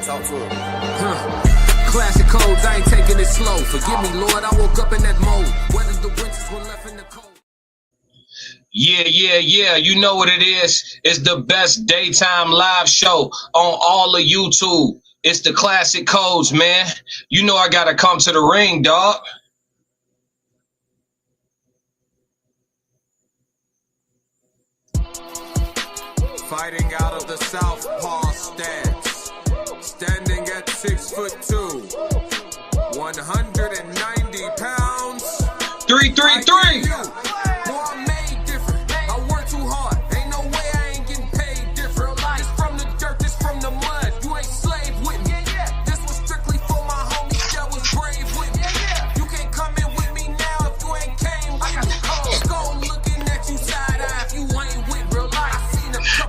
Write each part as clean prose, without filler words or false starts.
Talk to him. Classic codes, I ain't taking it slow. Forgive me, Lord, I woke up in that mode. Whether the winters were left in the cold. Yeah. You know what it is. It's the best daytime live show on all of YouTube. It's the Classic Codes, man. You know I gotta come to the ring, dog. Fighting out of the southpaw stance. Standing at 6'2", 190 pounds. 333.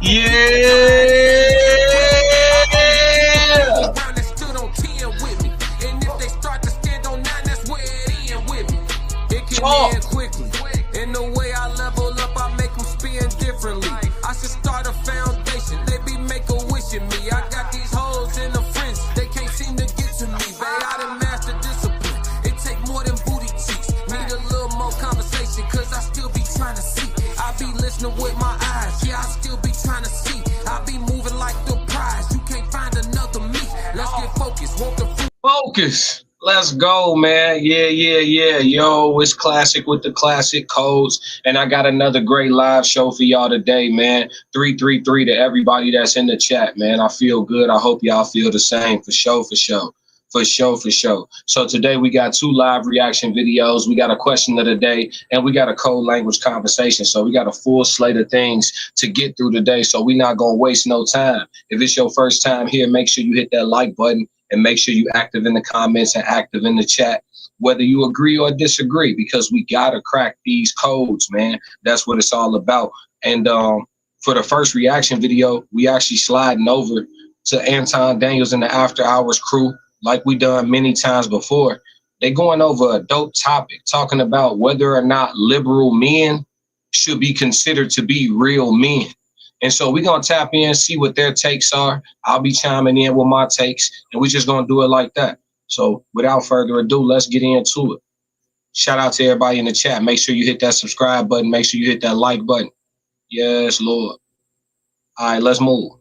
Yeah. Talk. Quickly. In the way I level up, I make them spin differently. I should start a foundation. They be make a wish in me. I got these hoes in the fringe. They can't seem to get to me. They I done master discipline. It take more than booty cheeks. Need a little more conversation, cause I still be trying to see. I be listening with my eyes. Yeah, I still be trying to see. I be moving like the prize. You can't find another me. Let's get focused. Want the Focus. Let's go, man. Yeah. Yo, it's Classic with the Classic Codes. And I got another great live show for y'all today, man. 333 to everybody that's in the chat, man. I feel good. I hope y'all feel the same. For sure. So today we got 2 live reaction videos. We got a question of the day and we got a code language conversation. So we got a full slate of things to get through today. So we're not going to waste no time. If it's your first time here, make sure you hit that like button. And make sure you active in the comments and active in the chat, whether you agree or disagree, because we got to crack these codes, man. That's what it's all about. And for the first reaction video, we actually sliding over to Anton Daniels and the After Hours crew like we done many times before. They going over a dope topic, talking about whether or not liberal men should be considered to be real men. And so we're going to tap in, see what their takes are. I'll be chiming in with my takes, and we're just going to do it like that. So without further ado, let's get into it. Shout out to everybody in the chat. Make sure you hit that subscribe button. Make sure you hit that like button. Yes, Lord. All right, let's move.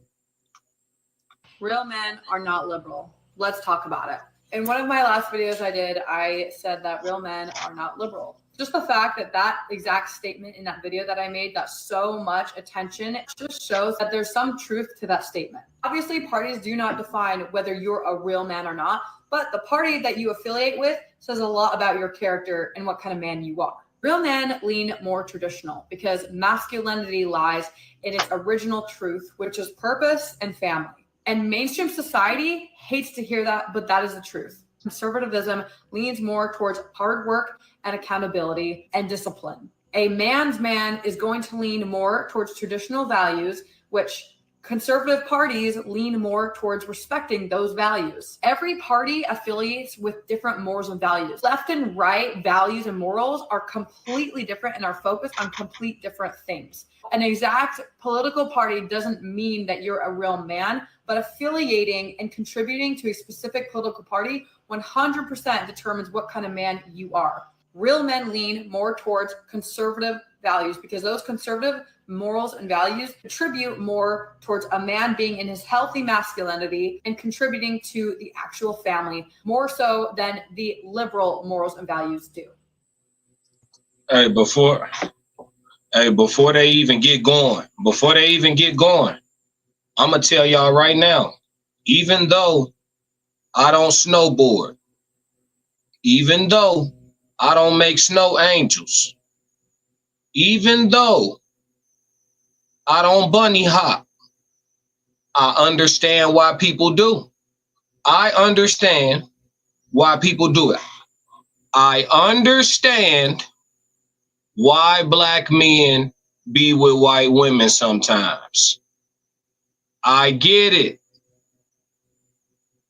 Real men are not liberal. Let's talk about it. In one of my last videos I did, I said that real men are not liberal. Just the fact that that exact statement in that video that I made got so much attention, it just shows that there's some truth to that statement. Obviously, parties do not define whether you're a real man or not, but the party that you affiliate with says a lot about your character and what kind of man you are. Real men lean more traditional because masculinity lies in its original truth, which is purpose and family. And mainstream society hates to hear that, but that is the truth. Conservatism leans more towards hard work and accountability and discipline. A man's man is going to lean more towards traditional values, which conservative parties lean more towards respecting those values. Every party affiliates with different morals and values. Left and right values and morals are completely different and are focused on complete different things. An exact political party doesn't mean that you're a real man, but affiliating and contributing to a specific political party 100% determines what kind of man you are. Real men lean more towards conservative values because those conservative morals and values contribute more towards a man being in his healthy masculinity and contributing to the actual family more so than the liberal morals and values do. Hey, before they even get going, I'm going to tell y'all right now, even though I don't snowboard, even though I don't make snow angels, even though I don't bunny hop, I understand why people do. I understand why people do it. I understand why black men be with white women sometimes. I get it.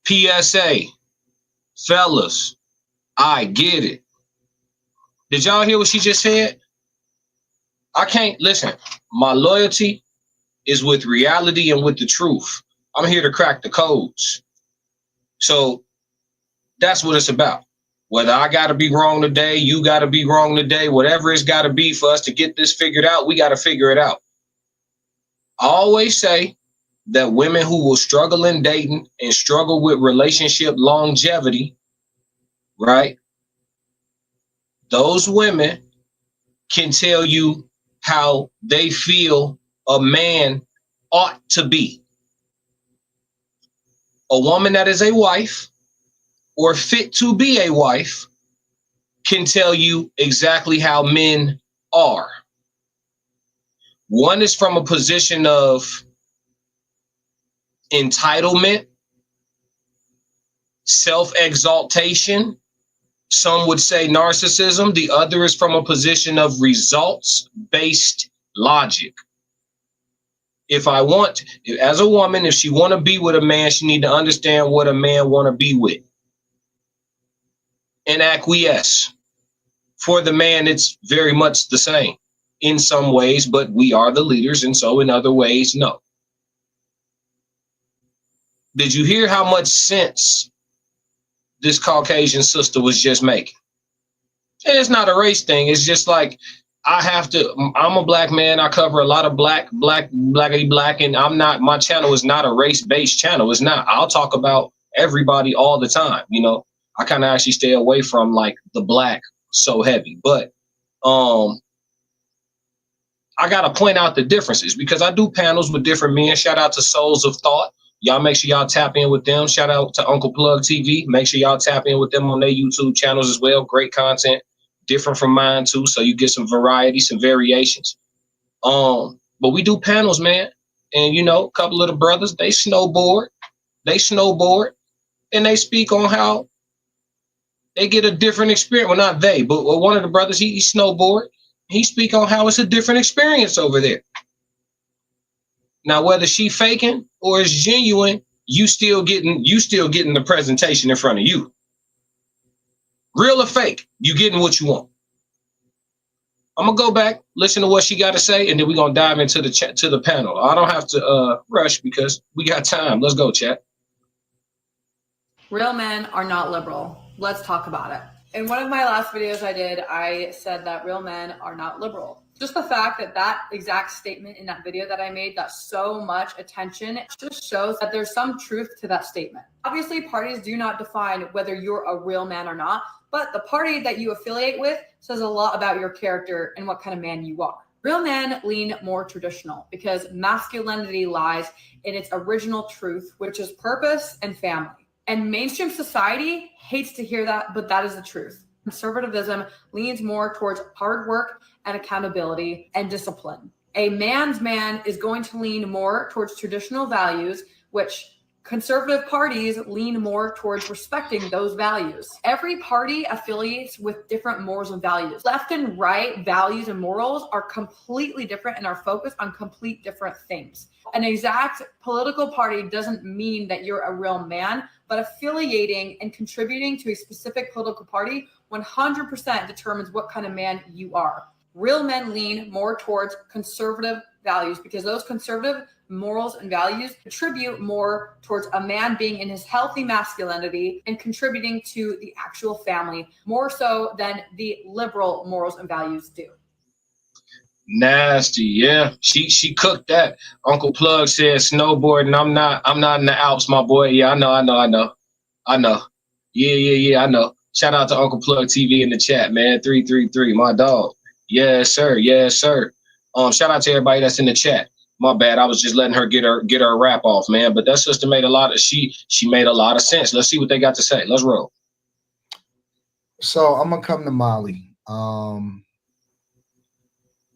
PSA, fellas, I get it. Did y'all hear what she just said? I can't listen. My loyalty is with reality and with the truth. I'm here to crack the codes. So that's what it's about. Whether I got to be wrong today, you got to be wrong today, whatever it's got to be for us to get this figured out, we got to figure it out. I always say that women who will struggle in dating and struggle with relationship longevity, right? Those women can tell you how they feel a man ought to be. A woman that is a wife or fit to be a wife can tell you exactly how men are. One is from a position of entitlement, self-exaltation. Some would say narcissism. The other is from a position of results-based logic. If I want, as a woman, if she want to be with a man, she need to understand what a man want to be with and acquiesce. For the man, it's very much the same in some ways, but we are the leaders, and so in other ways, no. Did you hear how much sense this Caucasian sister was just making? And it's not a race thing. It's just like, I'm a black man. I cover a lot of black, and I'm not, my channel is not a race-based channel. It's not. I'll talk about everybody all the time. You know, I kind of actually stay away from like the black so heavy, but I got to point out the differences because I do panels with different men. Shout out to Souls of Thought. Y'all make sure y'all tap in with them. Shout out to Uncle Plug TV. Make sure y'all tap in with them on their YouTube channels as well. Great content, different from mine too. So you get some variety, some variations. But we do panels, man. And you know, a couple of the brothers, they snowboard, and they speak on how they get a different experience. Well, not they, but one of the brothers, he snowboard. He speak on how it's a different experience over there. Now, whether she faking or it's genuine, you still getting the presentation in front of you. Real or fake, you getting what you want. I'm gonna go back, listen to what she got to say, and then we're gonna dive into the panel. I don't have to rush because we got time. Let's go, chat. Real men are not liberal. Let's talk about it. In one of my last videos I did, I said that real men are not liberal. Just the fact that that exact statement in that video that I made got so much attention, it just shows that there's some truth to that statement. Obviously, parties do not define whether you're a real man or not, but the party that you affiliate with says a lot about your character and what kind of man you are. Real men lean more traditional because masculinity lies in its original truth, which is purpose and family. And mainstream society hates to hear that, but that is the truth. Conservatism leans more towards hard work and accountability and discipline. A man's man is going to lean more towards traditional values, which conservative parties lean more towards respecting those values. Every party affiliates with different morals and values. Left and right values and morals are completely different and are focused on complete different things. An exact political party doesn't mean that you're a real man, but affiliating and contributing to a specific political party 100% determines what kind of man you are. Real men lean more towards conservative values because those conservative morals and values contribute more towards a man being in his healthy masculinity and contributing to the actual family more so than the liberal morals and values do. Nasty, yeah. She cooked that. Uncle Plug said snowboarding. I'm not in the Alps, my boy. Yeah, I know. Yeah, I know. Shout out to Uncle Plug TV in the chat, man. 333, my dog. Yes, sir. Shout out to everybody that's in the chat. My bad. I was just letting her get her rap off, man. But that sister made she made a lot of sense. Let's see what they got to say. Let's roll. So I'm gonna come to Molly.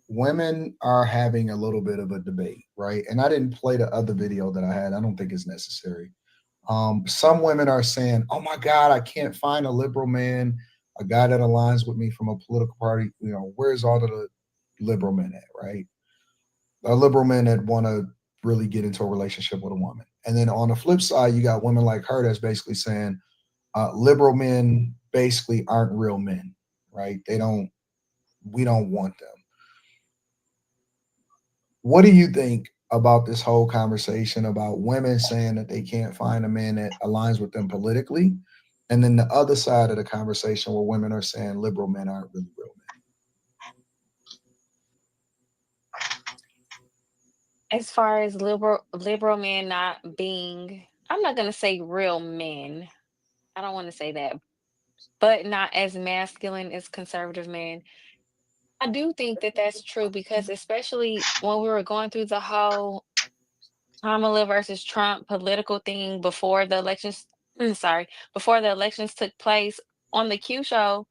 Women are having a little bit of a debate, right? And I didn't play the other video that I had. I don't think it's necessary. Some women are saying, oh my God, I can't find a liberal man, a guy that aligns with me from a political party. You know, where's all the liberal men at, right? A liberal men that want to really get into a relationship with a woman. And then on the flip side, you got women like her that's basically saying liberal men basically aren't real men, right? We don't want them. What do you think about this whole conversation about women saying that they can't find a man that aligns with them politically, and then the other side of the conversation where women are saying liberal men aren't really real As far as liberal men not being, I'm not gonna say real men. I don't want to say that, but not as masculine as conservative men. I do think that that's true because especially when we were going through the whole Kamala versus Trump political thing before the elections, sorry, before the elections took place on the Q show,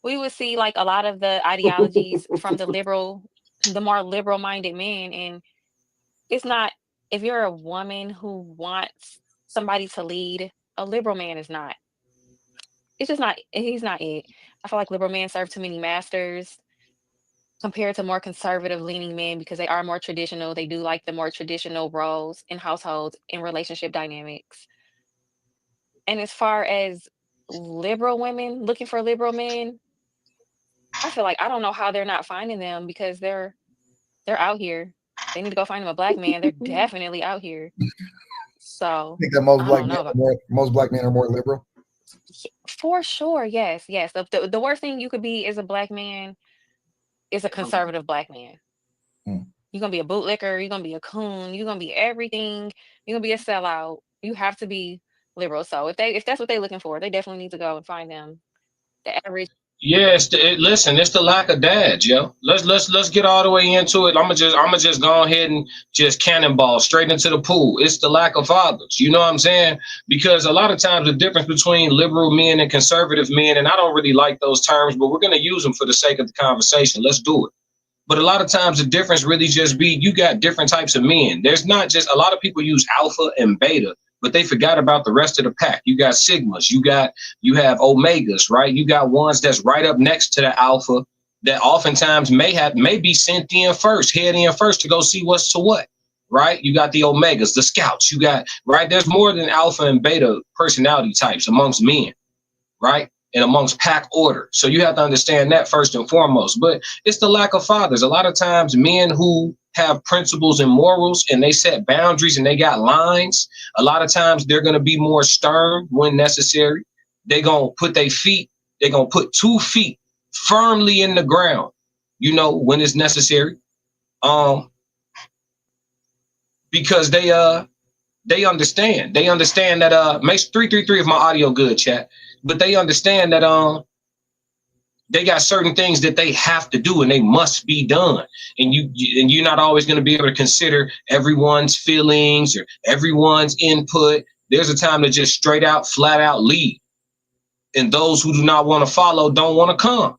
we would see like a lot of the ideologies from the more liberal minded men. And it's not, if you're a woman who wants somebody to lead, a liberal man is not. It's just not, he's not it. I feel like liberal men serve too many masters compared to more conservative leaning men because they are more traditional. They do like the more traditional roles in households and relationship dynamics. And as far as liberal women looking for liberal men, I feel like I don't know how they're not finding them because they're out here. They need to go find them a black man. They're definitely out here. I So think that I don't know about most black men are more liberal. for sure. Yes, yes. The worst thing you could be is a black man is a conservative black man. Hmm. You're gonna be a bootlicker, you're gonna be a coon, you're gonna be everything, you're gonna be a sellout. You have to be liberal. So if that's what they're looking for, they definitely need to go and find them the average. Yeah, listen, it's the lack of dads, yo. Let's get all the way into it. I'm gonna just go ahead and just cannonball straight into the pool. It's the lack of fathers. You know what I'm saying? Because a lot of times the difference between liberal men and conservative men, and I don't really like those terms, but we're gonna use them for the sake of the conversation. Let's do it. But a lot of times the difference really just be you got different types of men. There's not just a lot of people use alpha and beta, but they forgot about the rest of the pack. You got sigmas, you have omegas, right? You got ones that's right up next to the alpha that oftentimes may be sent in first, head in first to go see what's to what. Right? You got the omegas, the scouts, you got right. There's more than alpha and beta personality types amongst men, right? And amongst pack order. So you have to understand that first and foremost. But it's the lack of fathers. A lot of times men who have principles and morals and they set boundaries and they got lines, a lot of times they're going to be more stern when necessary. They're going to put they're going to put 2 feet firmly in the ground, when it's necessary. Because they understand. They understand that makes 333 if my audio good, chat. But they understand that they got certain things that they have to do and they must be done. And you're not always going to be able to consider everyone's feelings or everyone's input. There's a time to just straight out, flat out lead. And those who do not want to follow don't want to come.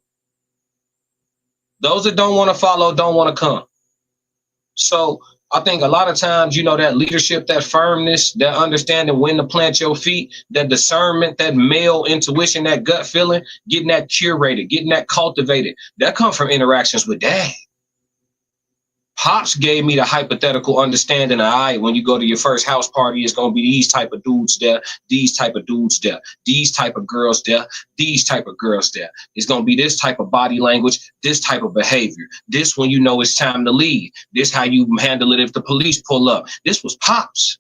Those that don't want to follow don't want to come. So I think a lot of times, that leadership, that firmness, that understanding when to plant your feet, that discernment, that male intuition, that gut feeling, getting that curated, getting that cultivated, that comes from interactions with dad. Pops gave me the hypothetical understanding of, when you go to your first house party, it's going to be these type of dudes there, these type of dudes there, these type of girls there, these type of girls there. It's going to be this type of body language, this type of behavior. This when it's time to leave. This how you handle it if the police pull up. This was Pops.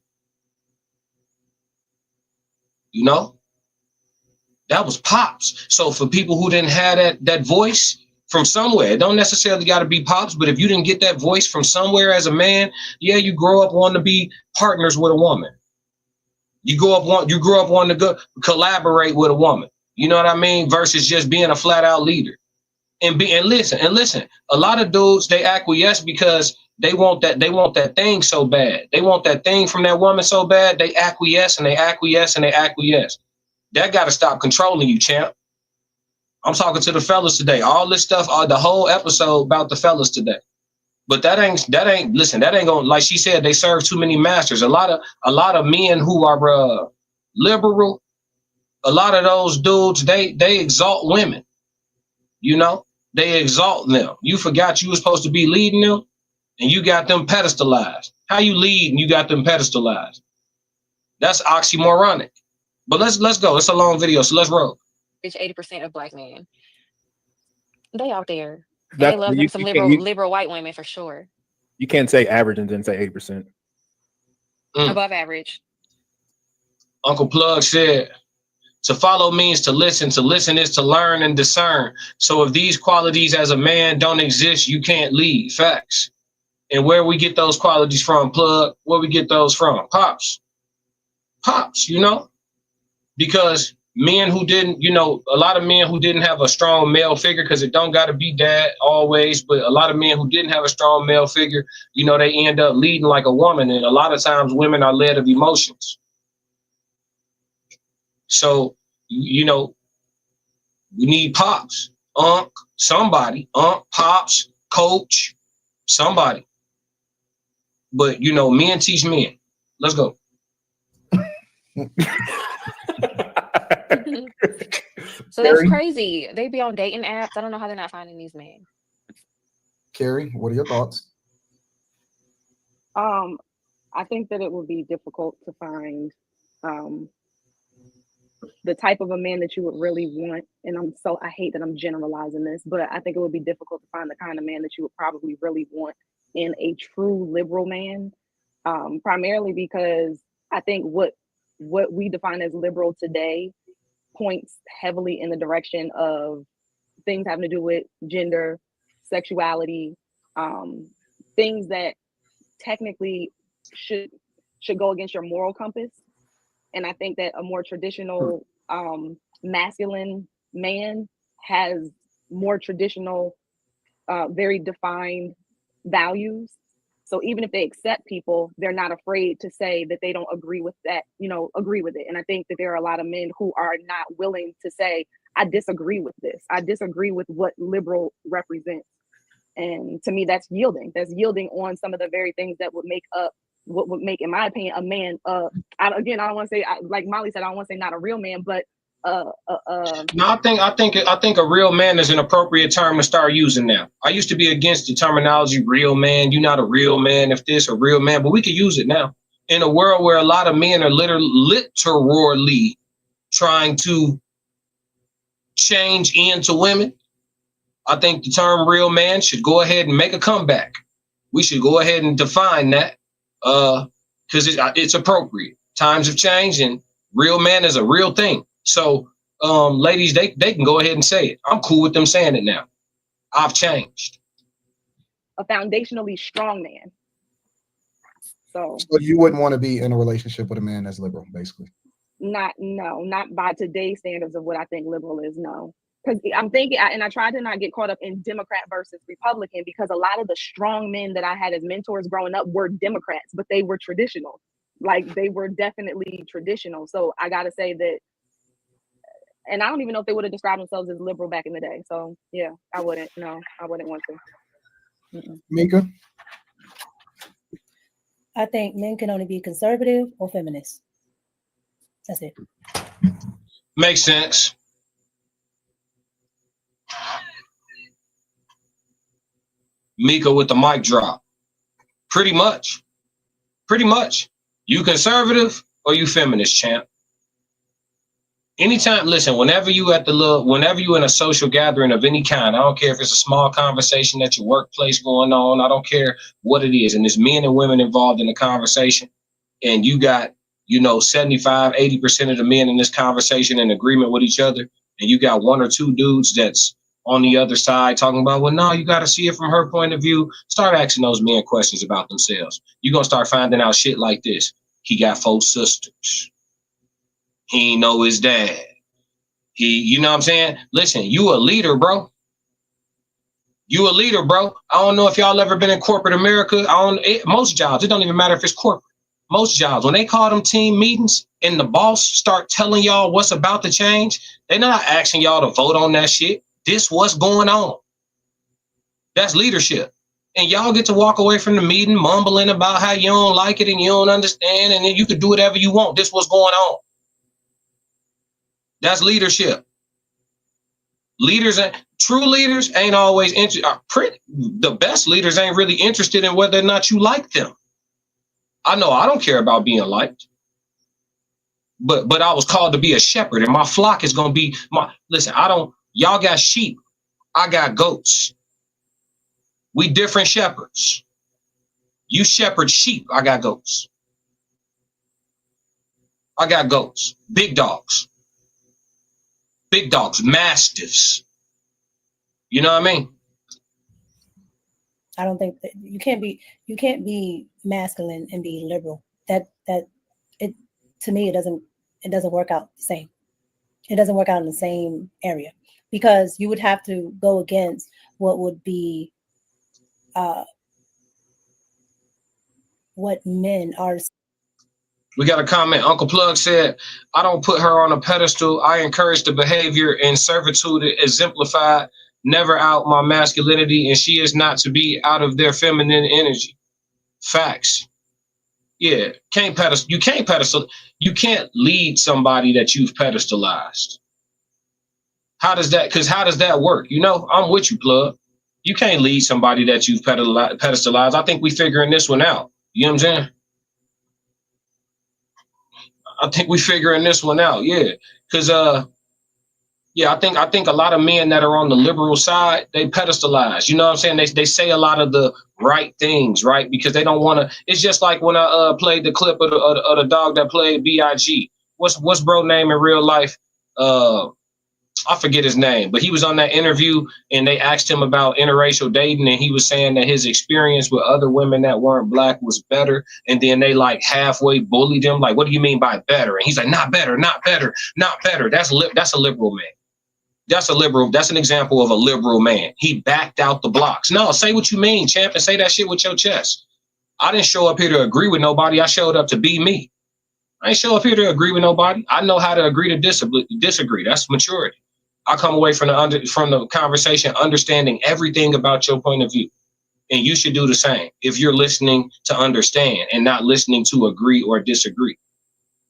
That was Pops. So for people who didn't have that voice, from somewhere, it don't necessarily got to be Pops, but if you didn't get that voice from somewhere as a man, you grow up wanting to be partners with a woman. You grew up wanting to go collaborate with a woman. You know what I mean? Versus just being a flat out leader. And listen. A lot of dudes, they acquiesce because they want that thing so bad. They want that thing from that woman so bad. They acquiesce and they acquiesce and they acquiesce. That got to stop controlling you, champ. I'm talking to the fellas today. All this stuff, the whole episode about the fellas today. But that ain't gonna, like she said, they serve too many masters. A lot of men who are liberal, a lot of those dudes, they exalt women. They exalt them. You forgot you were supposed to be leading them, and you got them pedestalized. How you lead and you got them pedestalized? That's oxymoronic. But let's go. It's a long video, so let's roll. 80% of black men, they out there. And That's they love them some liberal white women for sure. You can't say average and then say 80%. Above average. Uncle Plug said, to follow means to listen. To listen is to learn and discern. So if these qualities as a man don't exist, you can't lead. Facts. And where we get those qualities from, Plug? Where we get those from? Pops. Pops, you know? Because men who didn't, you know, a lot of men who didn't have a strong male figure, because it don't got to be dad always, but a lot of men who didn't have a strong male figure, you know, they end up leading like a woman. And a lot of times women are led of emotions. So, you know, we need pops, somebody, pops, coach, somebody. But, you know, men teach men. Let's go. So that's crazy. They be on dating apps. I don't know how they're not finding these men. Carrie, what are your thoughts? I think that it would be difficult to find the type of a man that you would really want. And I hate that I'm generalizing this, but I think it would be difficult to find the kind of man that you would probably really want in a true liberal man. Primarily because I think what we define as liberal today points heavily in the direction of things having to do with gender, sexuality, things that technically should go against your moral compass. And I think that a more traditional masculine man has more traditional, very defined values. So even if they accept people, they're not afraid to say that they don't agree with that, agree with it. And I think that there are a lot of men who are not willing to say, I disagree with this. I disagree with what liberal represents. And to me, that's yielding. That's yielding on some of the very things that would make up what would make, in my opinion, a man. I don't want to say, like Molly said, I don't want to say not a real man, but no, I think a real man is an appropriate term to start using now. I used to be against the terminology real man. You're not a real man if this, a real man, but we could use it now in a world where a lot of men are literally trying to change into women. I think the term real man should go ahead and make a comeback. We should go ahead and define that because it's appropriate. Times have changed and real man is a real thing. So, ladies, they can go ahead and say it. I'm cool with them saying it now. I've changed. A foundationally strong man. So you wouldn't want to be in a relationship with a man that's liberal, basically. Not by today's standards of what I think liberal is. No, because I'm thinking, and I try to not get caught up in Democrat versus Republican, because a lot of the strong men that I had as mentors growing up were Democrats, but they were traditional. Like they were definitely traditional. So I got to say that. And I don't even know if they would have described themselves as liberal back in the day. So yeah, I wouldn't want to. Mika? I think men can only be conservative or feminist. That's it. Makes sense. Mika with the mic drop. Pretty much. You conservative or you feminist, champ? Anytime, listen, whenever you in a social gathering of any kind, I don't care if it's a small conversation at your workplace going on, I don't care what it is, and there's men and women involved in the conversation, and you got, 75, 80% of the men in this conversation in agreement with each other, and you got one or two dudes that's on the other side talking about, well, no, you got to see it from her point of view. Start asking those men questions about themselves. You're going to start finding out shit like this. He got 4 sisters. He ain't know his dad. You know what I'm saying? Listen, you a leader, bro. You a leader, bro. I don't know if y'all ever been in corporate America. Most jobs, it don't even matter if it's corporate. Most jobs, when they call them team meetings and the boss start telling y'all what's about to change, they're not asking y'all to vote on that shit. This what's going on. That's leadership. And y'all get to walk away from the meeting mumbling about how you don't like it and you don't understand, and then you could do whatever you want. This what's going on. That's leadership. True leaders ain't always the best leaders ain't really interested in whether or not you like them. I know I don't care about being liked, but I was called to be a shepherd, and my flock is gonna be y'all got sheep, I got goats. We different shepherds. You shepherd sheep. I got goats. I got goats. Big dogs. Big dogs. Mastiffs. You know what I mean? I don't think that you can't be masculine and be liberal. That it to me it doesn't work out the same. It doesn't work out in the same area because you would have to go against what would be what men are. We got a comment. Uncle Plug said, I don't put her on a pedestal. I encourage the behavior and servitude exemplified, never out my masculinity, and she is not to be out of their feminine energy. Facts. Yeah, can't pedestal. You can't pedestal. You can't lead somebody that you've pedestalized. How does that work? You know, I'm with you, Plug. You can't lead somebody that you've pedestalized. I think we figuring this one out. You know what I'm saying? I think we figuring this one out, yeah. Because I think a lot of men that are on the liberal side, they pedestalize. You know what I'm saying? They say a lot of the right things, right? Because they don't want to. It's just like when I played the clip of the dog that played B.I.G. What's bro name in real life? I forget his name, but he was on that interview and they asked him about interracial dating, and he was saying that his experience with other women that weren't black was better. And then they like halfway bullied him, like, what do you mean by better? And he's like, not better, not better, not better. That's a liberal man. That's a liberal. That's an example of a liberal man. He backed out the blocks. No, say what you mean, champ, and say that shit with your chest. I didn't show up here to agree with nobody. I showed up to be me. I ain't show up here to agree with nobody. I know how to agree to disagree. That's maturity. I come away from the conversation understanding everything about your point of view. And you should do the same if you're listening to understand and not listening to agree or disagree.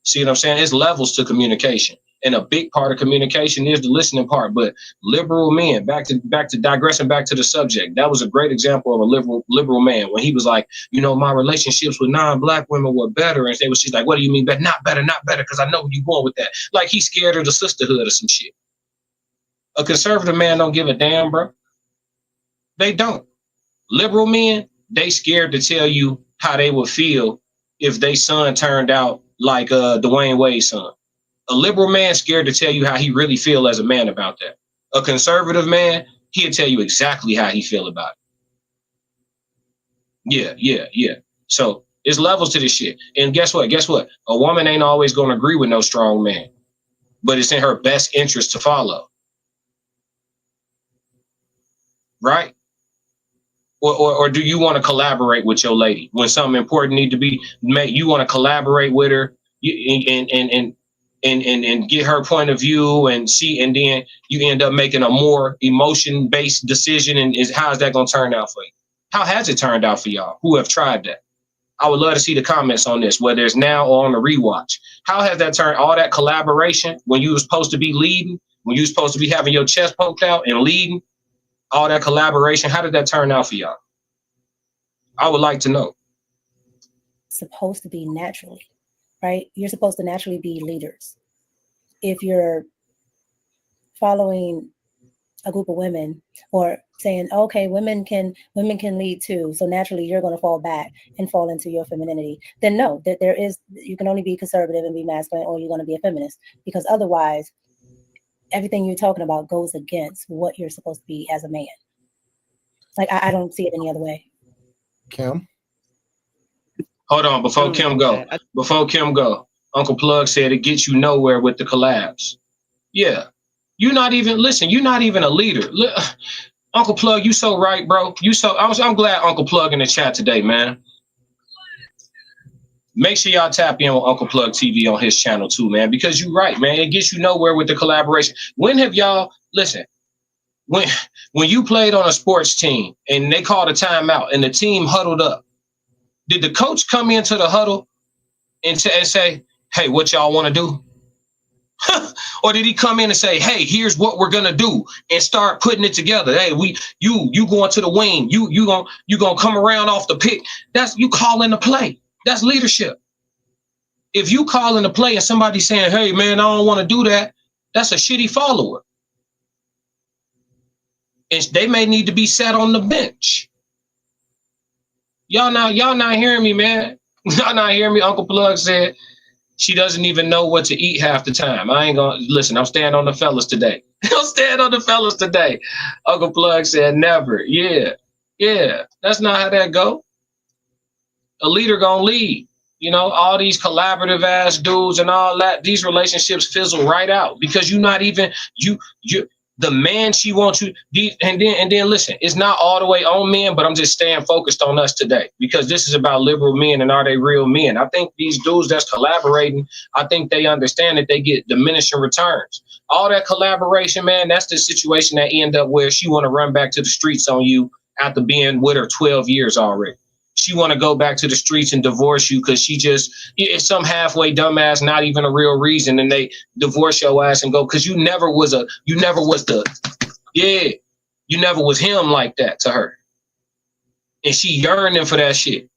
See what I'm saying? It's levels to communication. And a big part of communication is the listening part. But liberal men, back to digressing back to the subject, that was a great example of a liberal man when he was like, you know, my relationships with non-black women were better. And she's like, what do you mean? Not better, because I know where you're going with that. Like he's scared of the sisterhood or some shit. A conservative man don't give a damn, bro. They don't. Liberal men, they scared to tell you how they would feel if their son turned out like Dwayne Wade's son. A liberal man scared to tell you how he really feel as a man about that. A conservative man, he'll tell you exactly how he feel about it. Yeah. So there's levels to this shit. And guess what? A woman ain't always going to agree with no strong man, but it's in her best interest to follow. Right? Or do you want to collaborate with your lady when something important need to be made? You want to collaborate with her and get her point of view and see, and then you end up making a more emotion-based decision. And how's that going to turn out for you? How has it turned out for y'all who have tried that? I would love to see the comments on this, whether it's now or on the rewatch. How has that turned, all that collaboration when you were supposed to be leading, when you were supposed to be having your chest poked out and leading, all that collaboration, how did that turn out for y'all? I would like to know. Supposed to be naturally, right? You're supposed to naturally be leaders. If you're following a group of women or saying, okay, women can lead too, so naturally you're going to fall back and fall into your femininity, then no, that you can only be conservative and be masculine, or you're going to be a feminist, because otherwise everything you're talking about goes against what you're supposed to be as a man. Like, I don't see it any other way. Kim? Hold on, before Kim go, Uncle Plug said it gets you nowhere with the collabs. Yeah. You're not even a leader. Uncle Plug, you so right, bro. I'm glad Uncle Plug in the chat today, man. Make sure y'all tap in with Uncle Plug TV on his channel too, man, because you're right, man. It gets you nowhere with the collaboration. When have y'all, listen, when you played on a sports team and they called a timeout and the team huddled up, did the coach come into the huddle and say, hey, what y'all want to do? Or did he come in and say, hey, here's what we're going to do, and start putting it together? Hey, you going to the wing, you gonna come around off the pick. That's you calling the play. That's leadership. If you calling the play and somebody saying, hey, man, I don't want to do that, that's a shitty follower. And they may need to be sat on the bench. Y'all not hearing me, man. Y'all not hearing me. Uncle Plug said she doesn't even know what to eat half the time. I ain't gonna listen. I'm staying on the fellas today. I'm staying on the fellas today. Uncle Plug said never. Yeah. That's not how that go. A leader gonna lead. You know, all these collaborative ass dudes and all that, these relationships fizzle right out because you're not even you the man she wants you. And then listen, it's not all the way on men, but I'm just staying focused on us today because this is about liberal men and are they real men? I think these dudes that's collaborating, I think they understand that they get diminishing returns. All that collaboration, man, that's the situation that end up where she want to run back to the streets on you after being with her 12 years already. She want to go back to the streets and divorce you because it's some halfway dumbass, not even a real reason. And they divorce your ass and go, because you never was him like that to her. And she yearning for that shit.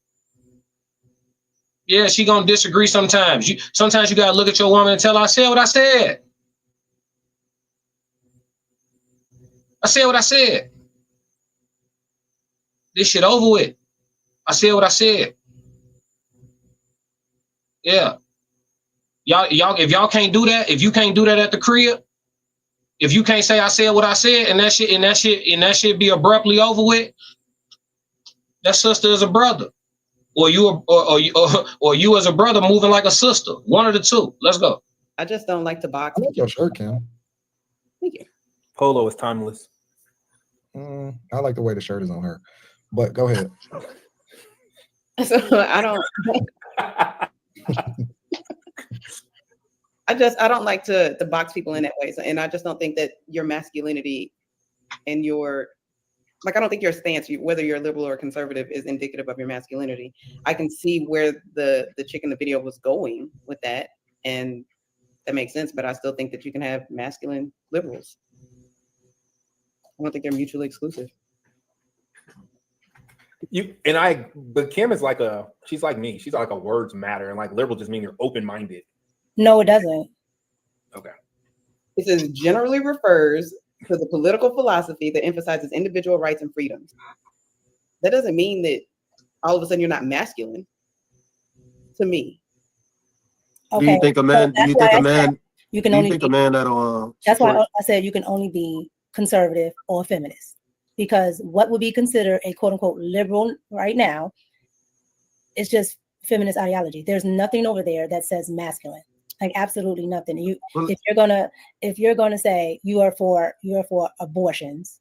Yeah, she gonna disagree sometimes. Sometimes you gotta look at your woman and tell her, I said what I said. I said what I said. This shit over with. I said what I said. Yeah. Y'all, if y'all can't do that, if you can't do that at the crib, if you can't say I said what I said and that shit be abruptly over with, that sister is a brother. Or you as a brother moving like a sister. One of the two. Let's go. I just don't like to box. I like your shirt, Kim. Thank you. Polo is timeless. I like the way the shirt is on her. But go ahead. So I don't I don't like to box people in that way. So, and I just don't think that your masculinity and your I don't think your stance, whether you're liberal or conservative, is indicative of your masculinity. I can see where the chick in the video was going with that, and that makes sense, but I still think that you can have masculine liberals. I don't think they're mutually exclusive. But Kim is she's like me. She's like a words matter, and like liberal just mean you're open-minded. No, it doesn't. Okay. It says generally refers to the political philosophy that emphasizes individual rights and freedoms. That doesn't mean that all of a sudden you're not masculine. To me. Okay. Do you think a man? So do you think a man? You can do you only think be, a man that'll? That's why I said you can only be conservative or feminist, because what would be considered a quote unquote liberal right now is just feminist ideology. There's nothing over there that says masculine. Like absolutely nothing. If you're gonna say you are for abortions,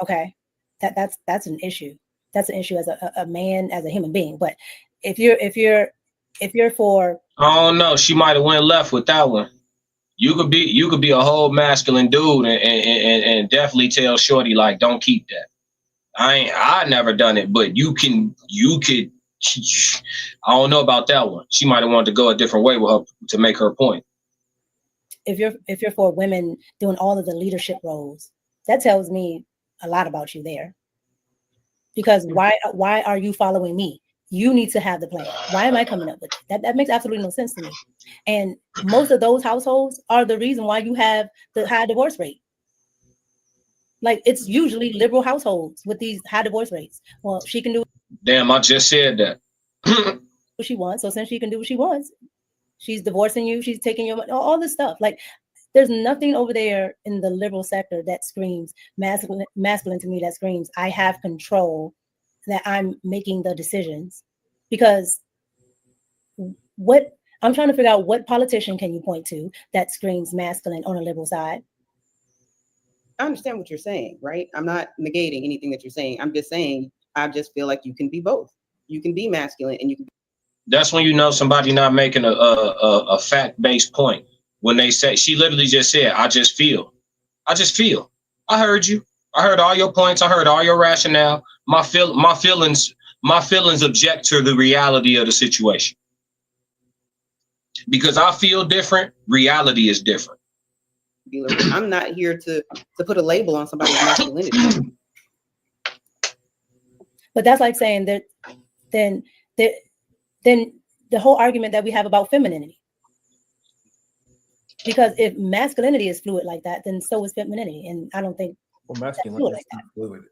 okay, that's an issue. That's an issue as a man, as a human being. But if you're for, I don't know, she might have went left with that one. You could be a whole masculine dude and definitely tell shorty like don't keep that. I never done it, but you could. I don't know about that one. She might have wanted to go a different way with her to make her point. If you're for women doing all of the leadership roles, that tells me a lot about you there. Because why are you following me? You need to have the plan. Why am I coming up with it? That makes absolutely no sense to me. And most of those households are the reason why you have the high divorce rate. Like it's usually liberal households with these high divorce rates. Well, she can do. Damn, I just said that. What she wants. So since she can do what she wants, she's divorcing you. She's taking your money. All this stuff. Like there's nothing over there in the liberal sector that screams masculine to me. That screams I have control. That I'm making the decisions. Because what I'm trying to figure out, what politician can you point to that screams masculine on a liberal side? I understand what you're saying, right? I'm not negating anything that you're saying. I'm just saying, I just feel like you can be both. You can be masculine and you can. That's when you know somebody not making a fact-based point. When they say, she literally just said, I just feel. I heard you. I heard all your points. I heard all your rationale. My feelings object to the reality of the situation. Because I feel different, reality is different. I'm not here to put a label on somebody's masculinity. But that's like saying that then the whole argument that we have about femininity. Because if masculinity is fluid like that, then so is femininity. And I don't think masculinity is fluid.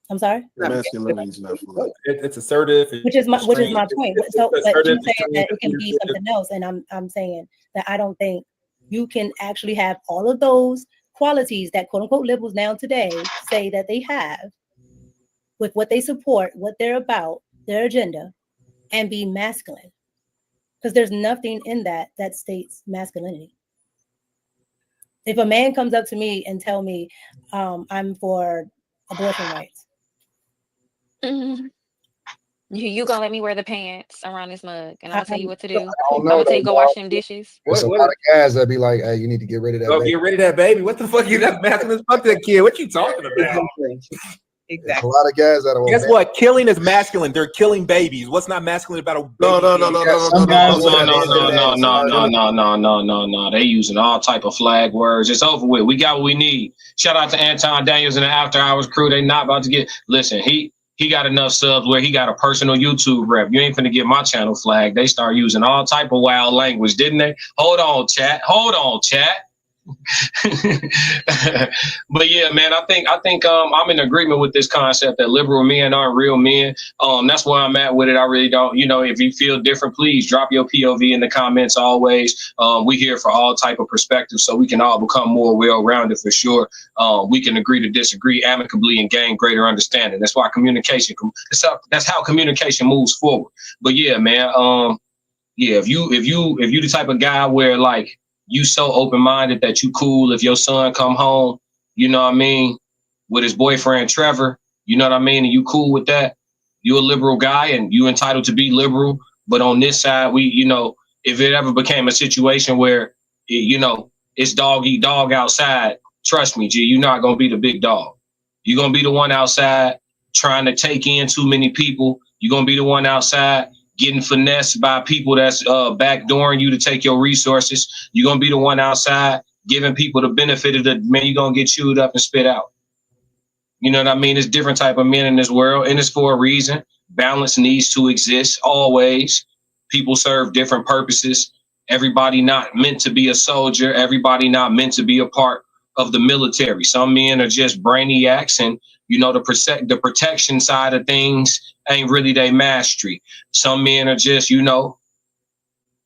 I'm sorry. Masculinity is not fluid. It's assertive. Which is my point. It's So, but assertive, you're saying that it can be extreme, something else, and I'm saying that I don't think you can actually have all of those qualities that quote unquote liberals now today say that they have with what they support, what they're about, their agenda, and be masculine. Because there's nothing in that states masculinity. If a man comes up to me and tell me I'm for abortion rights, You gonna let me wear the pants around this mug, and I'm gonna tell you what to do. I don't I'm know. gonna tell you go wash them dishes. There's a lot of guys that be like, "Hey, you need to get rid of that." Go baby. get rid of that baby. What the fuck? You that masculine? Fuck that kid. What you talking about? There's a lot of guys that are. Guess what? Killing is masculine. They're killing babies. What's not masculine about a baby? No. They using all type of flag words. It's over with. We got what we need. Shout out to Anton Daniels and the After Hours crew. They not about to get. Listen, he got enough subs where he got a personal YouTube rep. You ain't finna get my channel flagged. They start using all type of wild language, didn't they? Hold on, chat. But yeah, man, I think I'm in agreement with this concept that liberal men aren't real men. That's where I'm at with it. I really don't, if you feel different, please drop your POV in the comments always. We here for all type of perspectives so we can all become more well-rounded for sure. We can agree to disagree amicably and gain greater understanding. That's why communication, that's how communication moves forward. But yeah, man, if you the type of guy where like you so open-minded that you cool if your son come home, you know what I mean, with his boyfriend Trevor, you know what I mean, and you cool with that, you a liberal guy and you entitled to be liberal. But on this side, we, if it ever became a situation where, it's dog eat dog outside, trust me, G, you're not going to be the big dog. You're going to be the one outside trying to take in too many people. You're going to be the one outside getting finessed by people that's backdooring you to take your resources. You're going to be the one outside giving people the benefit of the man. You're going to get chewed up and spit out. You know what I mean? There's different type of men in this world, and it's for a reason. Balance needs to exist always. People serve different purposes. Everybody not meant to be a soldier. Everybody not meant to be a part of the military. Some men are just brainiacs, and the protection side of things ain't really their mastery. Some men are just,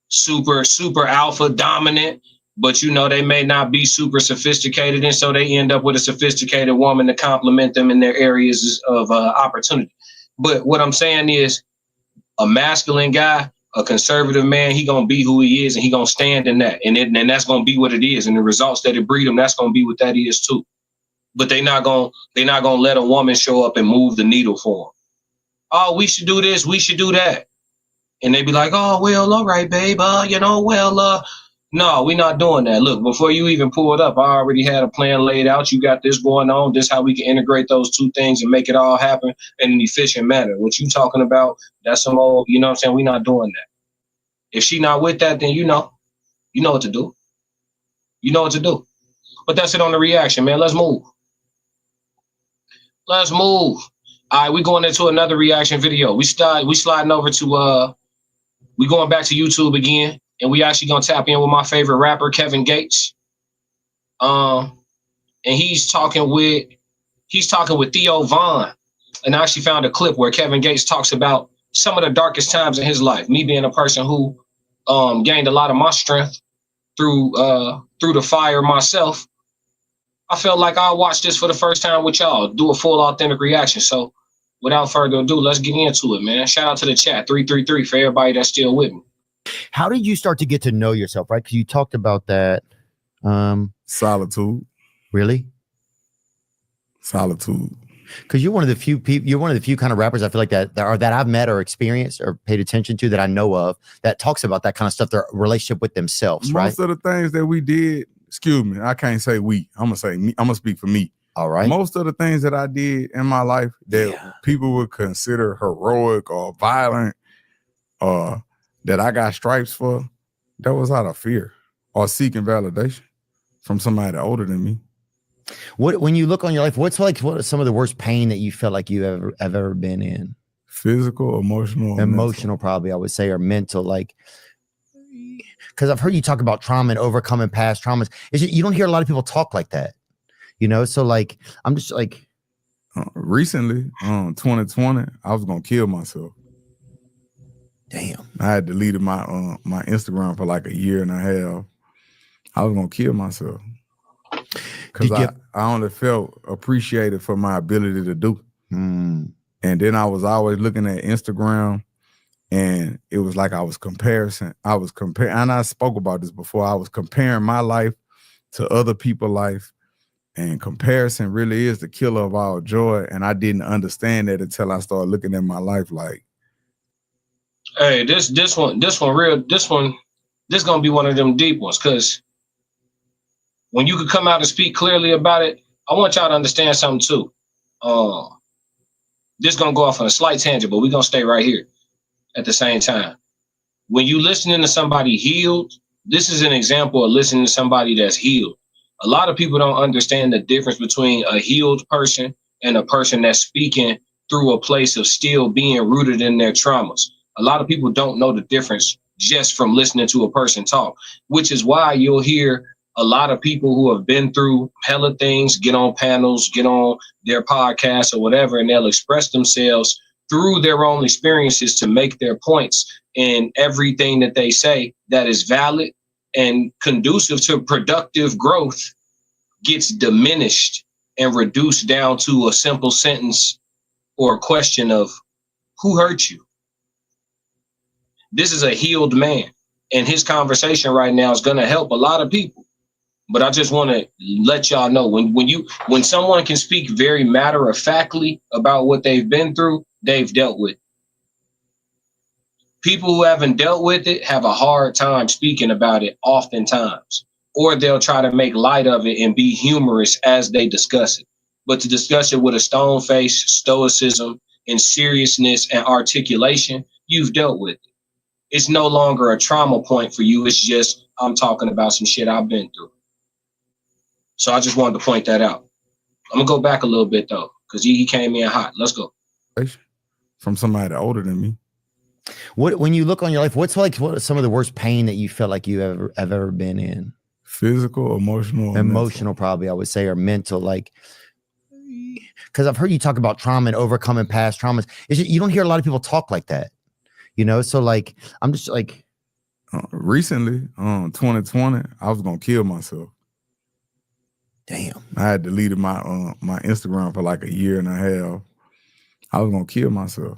super alpha dominant, but they may not be super sophisticated, and so they end up with a sophisticated woman to complement them in their areas of opportunity. But what I'm saying is, a masculine guy, a conservative man, he gonna be who he is, and he gonna stand in that, and that's gonna be what it is, and the results that it breed him, that's gonna be what that is too. But they're not gonna let a woman show up and move the needle for them. Oh, we should do this, we should do that. And they be like, oh, well, all right, babe. No, we're not doing that. Look, before you even pull it up, I already had a plan laid out. You got this going on. This is how we can integrate those two things and make it all happen in an efficient manner. What you talking about, that's some old, you know what I'm saying? We're not doing that. If she not with that, then you know what to do. You know what to do. But that's it on the reaction, man. Let's move. All right, we going into another reaction video. We sliding over to we going back to YouTube again, and we actually gonna tap in with my favorite rapper, Kevin Gates. And he's talking with Theo Von. And I actually found a clip where Kevin Gates talks about some of the darkest times in his life. Me being a person who gained a lot of my strength through the fire myself, I felt like I'll watch this for the first time with y'all, do a full authentic reaction. So without further ado, let's get into it, man. Shout out to the chat, 333, for everybody that's still with me. How did you start to get to know yourself, right? Because you talked about that. Solitude. Really? Solitude. Because you're one of the few people, you're one of the few kind of rappers I feel like that I've met or experienced or paid attention to that I know of that talks about that kind of stuff, their relationship with themselves, right? Most of the things that we did, excuse me, I can't say we. I'm gonna say me. I'm gonna speak for me. All right. Most of the things that I did in my life that people would consider heroic or violent, that I got stripes for, that was out of fear or seeking validation from somebody older than me. When you look on your life, what are some of the worst pain that you felt like you have ever been in? Physical, emotional, mental. Probably I would say, or mental, like, because I've heard you talk about trauma and overcoming past traumas. You don't hear a lot of people talk like that, so like, I'm just like, Recently, 2020, I was gonna kill myself. Damn. I had deleted my my Instagram for like a year and a half. I was gonna kill myself because I only felt appreciated for my ability to do. Mm. And then I was always looking at Instagram, and it was like I was comparing. And I spoke about this before. I was comparing my life to other people's life, and comparison really is the killer of all joy. And I didn't understand that until I started looking at my life like, hey, this one gonna be one of them deep ones, because when you could come out and speak clearly about it, I want y'all to understand something too. This gonna go off on a slight tangent, but we're gonna stay right here at the same time. When you listening to somebody healed, this is an example of listening to somebody that's healed. A lot of people don't understand the difference between a healed person and a person that's speaking through a place of still being rooted in their traumas. A lot of people don't know the difference just from listening to a person talk, which is why you'll hear a lot of people who have been through hella things get on panels, get on their podcasts or whatever, and they'll express themselves through their own experiences to make their points. And everything that they say that is valid and conducive to productive growth gets diminished and reduced down to a simple sentence or a question of who hurt you? This is a healed man, and his conversation right now is going to help a lot of people. But I just want to let y'all know, when someone can speak very matter-of-factly about what they've been through, they've dealt with it. People who haven't dealt with it have a hard time speaking about it oftentimes, or they'll try to make light of it and be humorous as they discuss it. But to discuss it with a stone face, stoicism, and seriousness and articulation, you've dealt with it. It's no longer a trauma point for you. It's just, I'm talking about some shit I've been through. So I just wanted to point that out. I'm gonna go back a little bit though, because he came in hot. Let's go. From somebody older than me. When you look on your life, what is some of the worst pain that you felt like you have ever been in? Physical, emotional, mental. Probably, I would say, or mental. Like, because I've heard you talk about trauma and overcoming past traumas. You don't hear a lot of people talk like that, you know. So like, I'm just like, recently, 2020, I was gonna kill myself. Damn. I had deleted my my Instagram for like a year and a half. I was gonna kill myself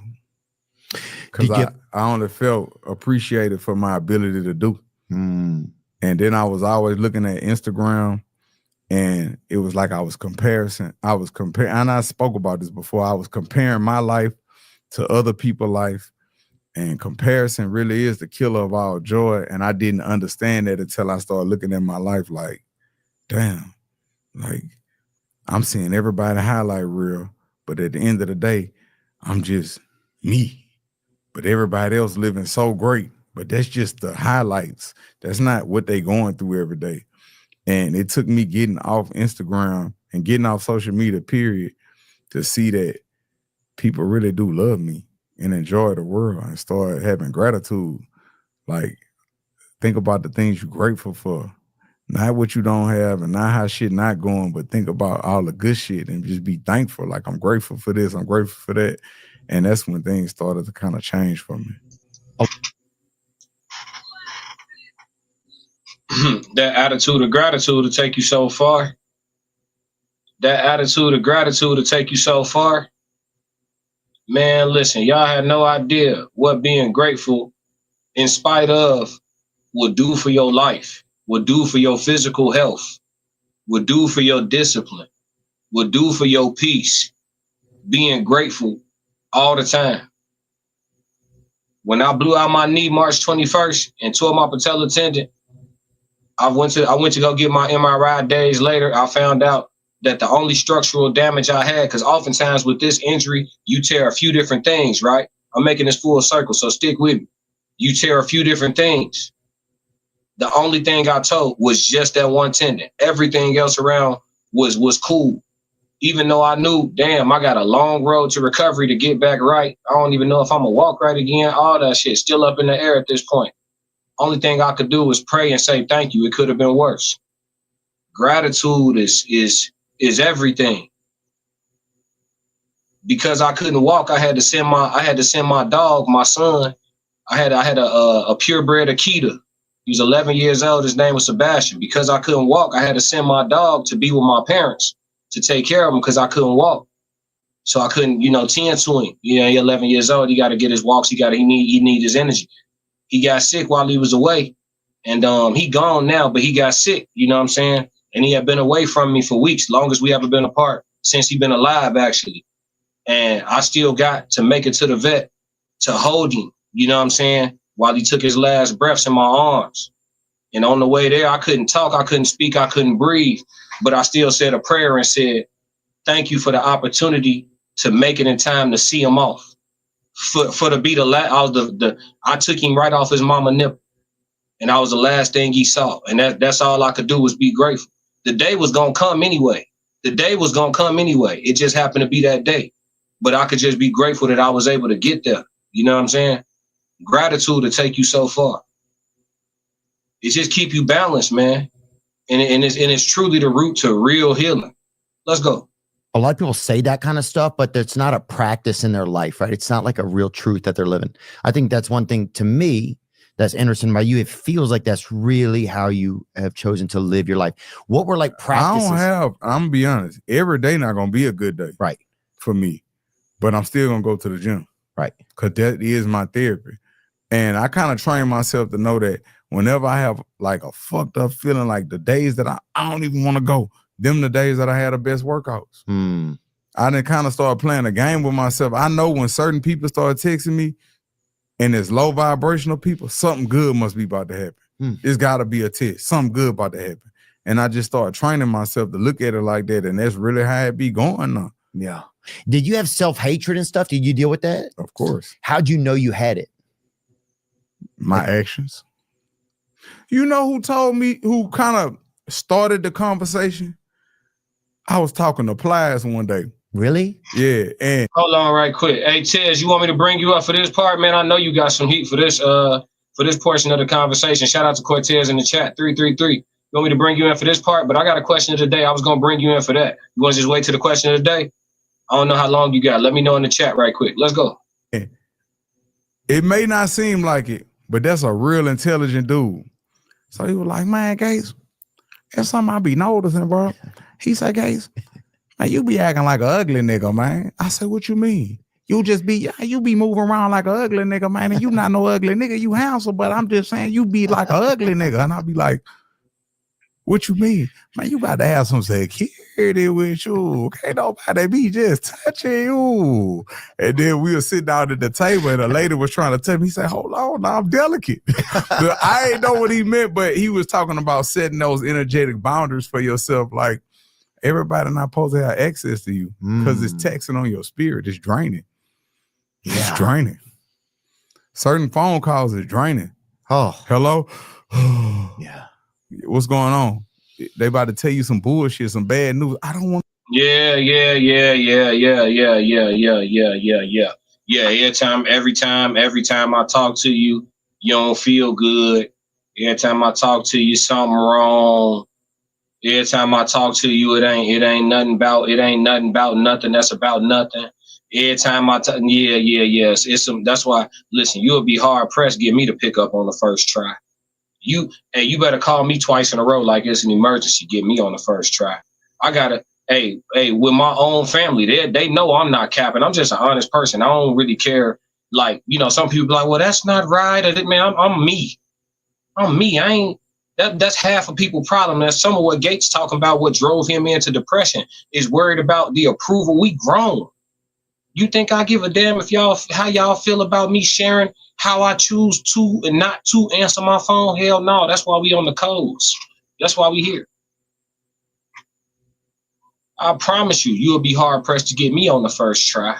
because I only felt appreciated for my ability to do. Mm. And then I was always looking at Instagram, and it was like I was comparing. And I spoke about this before. I was comparing my life to other people's life, and comparison really is the killer of all joy. And I didn't understand that until I started looking at my life like, damn. Like, I'm seeing everybody highlight reel, but at the end of the day, I'm just me. But everybody else living so great. But that's just the highlights. That's not what they going through every day. And it took me getting off Instagram and getting off social media, period, to see that people really do love me and enjoy the world and start having gratitude. Like, think about the things you're grateful for. Not what you don't have and not how shit not going, but think about all the good shit and just be thankful. Like, I'm grateful for this, I'm grateful for that. And that's when things started to kind of change for me. That attitude of gratitude to take you so far. That attitude of gratitude to take you so far. Man, listen, y'all had no idea what being grateful in spite of will do for your life, will do for your physical health, will do for your discipline, will do for your peace. Being grateful all the time. When I blew out my knee March 21st and tore my patella tendon, I went to go get my MRI days later. I found out that the only structural damage I had, because oftentimes with this injury, you tear a few different things, right? I'm making this full circle, so stick with me. You tear a few different things. The only thing I tore was just that one tendon. Everything else around was cool. Even though I knew, damn, I got a long road to recovery to get back right. I don't even know if I'm gonna walk right again. All that shit still up in the air at this point. Only thing I could do was pray and say thank you. It could have been worse. Gratitude is everything. because I couldn't walk, I had to send my dog, my son. I had a purebred Akita. He was 11 years old. His name was Sebastian. Because I couldn't walk, I had to send my dog to be with my parents to take care of him because I couldn't walk. So I couldn't, tend to him. He's 11 years old. He got to get his walks. He need his energy. He got sick while he was away, and he gone now, but he got sick. You know what I'm saying? And he had been away from me for weeks, longest we ever been apart since he been alive, actually. And I still got to make it to the vet to hold him. You know what I'm saying? While he took his last breaths in my arms. And on the way there, I couldn't talk, I couldn't speak, I couldn't breathe. But I still said a prayer and said, thank you for the opportunity to make it in time to see him off. For to be the last, I took him right off his mama nipple. And I was the last thing he saw. And that's all I could do was be grateful. The day was gonna come anyway. It just happened to be that day. But I could just be grateful that I was able to get there. You know what I'm saying? Gratitude to take you so far. It just keep you balanced, man. And it's truly the root to real healing. Let's go. A lot of people say that kind of stuff, but it's not a practice in their life, right? It's not like a real truth that they're living. I think that's one thing to me that's interesting about you. It feels like that's really how you have chosen to live your life. What were like practices? I'm gonna be honest. Every day not gonna be a good day, right? For me, but I'm still gonna go to the gym, right? Because that is my therapy, and I kind of train myself to know that whenever I have like a fucked up feeling, like the days that I don't even want to go, them the days that I had the best workouts. I didn't kind of start playing a game with myself. I know when certain people start texting me and it's low vibrational people, something good must be about to happen. It's got to be a test. Something good about to happen. And I just started training myself to look at it like that. And that's really how it be going now. Yeah. Did you have self-hatred and stuff? Did you deal with that? Of course. How'd you know you had it? My actions. You know who told me, who kind of started the conversation? I was talking to Plies one day. Really? Yeah. And hold on right quick. Hey, Tez, you want me to bring you up for this part, man? I know you got some heat for this portion of the conversation. Shout out to Cortez in the chat, 333. You want me to bring you in for this part? But I got a question of the day. I was going to bring you in for that. You want to just wait to the question of the day? I don't know how long you got. Let me know in the chat right quick. Let's go. It may not seem like it, but that's a real intelligent dude. So he was like, man, Gates, that's something I be noticing, bro. He said, Gates, man, you be acting like an ugly nigga, man. I said, what you mean? You be moving around like an ugly nigga, man, and you not no ugly nigga. You handsome, but I'm just saying you be like an ugly nigga. And I be like, what you mean? Man, you got to have some security with you. Can't nobody be just touching you. And then we were sitting down at the table and a lady was trying to tell me, he said, hold on, I'm delicate. I ain't know what he meant, but he was talking about setting those energetic boundaries for yourself. Like, everybody not supposed to have access to you because it's taxing on your spirit. It's draining. Yeah. It's draining. Certain phone calls is draining. Oh. Hello? Yeah. What's going on? They about to tell you some bullshit, some bad news. I don't want. Yeah. Every time I talk to you, you don't feel good. Every time I talk to you, something wrong. Every time I talk to you, it ain't nothing about nothing. That's about nothing. Every time I talk, yes. That's why, listen, you'll be hard pressed to get me to pick up on the first try. You better call me twice in a row like it's an emergency. Get me on the first try. I gotta, with my own family, they know I'm not capping. I'm just an honest person. I don't really care. Like, some people be like, well, that's not right. Man, I'm me. I'm me. I ain't. That's half of people's problem. That's some of what Gates talking about. What drove him into depression is worried about the approval. We grown. You think I give a damn how y'all feel about me sharing how I choose to and not to answer my phone? Hell no. That's why we on the codes. That's why we here. I promise you'll be hard pressed to get me on the first try.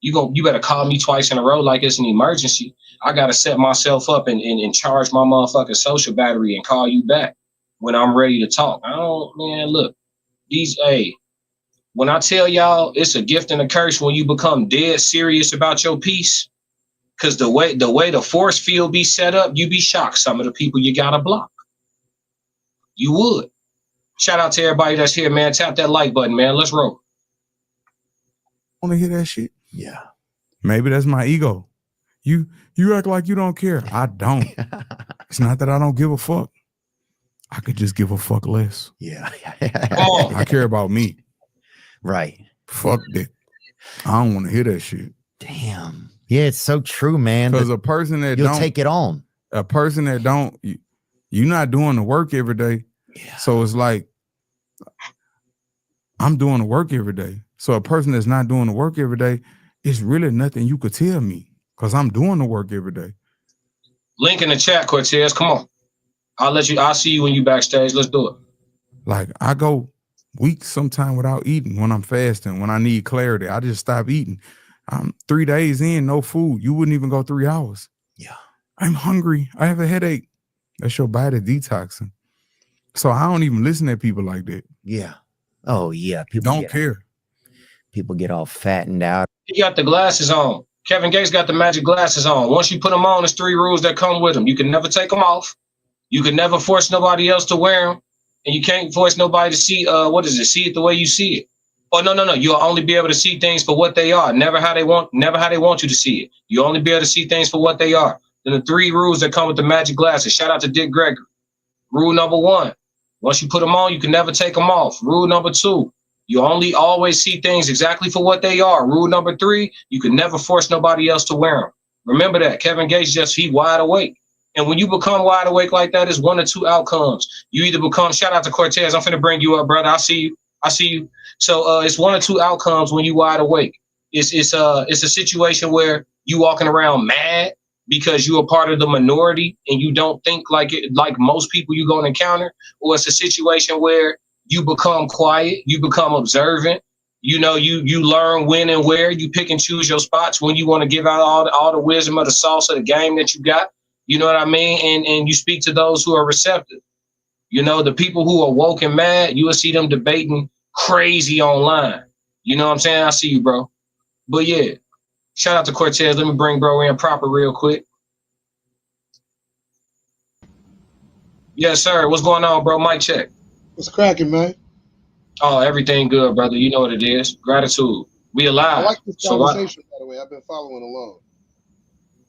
You better call me twice in a row like it's an emergency. I gotta set myself up and charge my motherfucking social battery and call you back when I'm ready to talk. Look, when I tell y'all it's a gift and a curse when you become dead serious about your peace, because the way the force field be set up, you be shocked some of the people you gotta block. You would. Shout out to everybody that's here, man. Tap that like button, man. Let's roll. want to hear that shit. Yeah. Maybe that's my ego. You act like you don't care. I don't. It's not that I don't give a fuck. I could just give a fuck less. Yeah. I care about me. Right. Fuck that. I don't want to hear that shit. Damn. Yeah, it's so true, man. Because a person that you'll don't take it on. A person that don't, you're not doing the work every day. Yeah. So it's like, I'm doing the work every day. So a person that's not doing the work every day, it's really nothing you could tell me because I'm doing the work every day. Link in the chat, Cortez. Come on. I'll see you when you backstage. Let's do it. Like I go weeks sometime without eating when I'm fasting, when I need clarity. I just stop eating. I'm 3 days in, no food. You wouldn't even go 3 hours. Yeah. I'm hungry. I have a headache. That's your body detoxing. So I don't even listen to people like that. Yeah. Oh yeah. People don't care. People get all fattened out. He got the glasses on. Kevin Gates got the magic glasses on. Once you put them on, there's 3 rules that come with them. You can never take them off. You can never force nobody else to wear them. And you can't force nobody to see, see it the way you see it. Oh, no. You'll only be able to see things for what they are. Never how they want you to see it. You'll only be able to see things for what they are. Then the 3 rules that come with the magic glasses. Shout out to Dick Gregory. Rule number 1, once you put them on, you can never take them off. Rule number 2, you only always see things exactly for what they are. Rule number 3, you can never force nobody else to wear them. Remember that. Kevin Gates he wide awake. And when you become wide awake like that, it's 1 or 2 outcomes. You either become, shout out to Cortez, I'm finna bring you up, brother. I see you. So it's 1 or 2 outcomes when you wide awake. It's a situation where you walking around mad because you're a part of the minority and you don't think like most people you're going to encounter, or it's a situation where you become quiet, you become observant. You know, you learn when and where. You pick and choose your spots when you want to give out all the wisdom of the sauce of the game that you got. You know what I mean? And you speak to those who are receptive. You know, the people who are woke and mad, you will see them debating crazy online. You know what I'm saying? I see you, bro. But yeah, shout out to Cortez. Let me bring bro in proper real quick. Yes, sir. What's going on, bro? Mic check. What's cracking, man? Oh, everything good, brother. You know what it is. Gratitude. We alive. I like this conversation, by the way. I've been following along.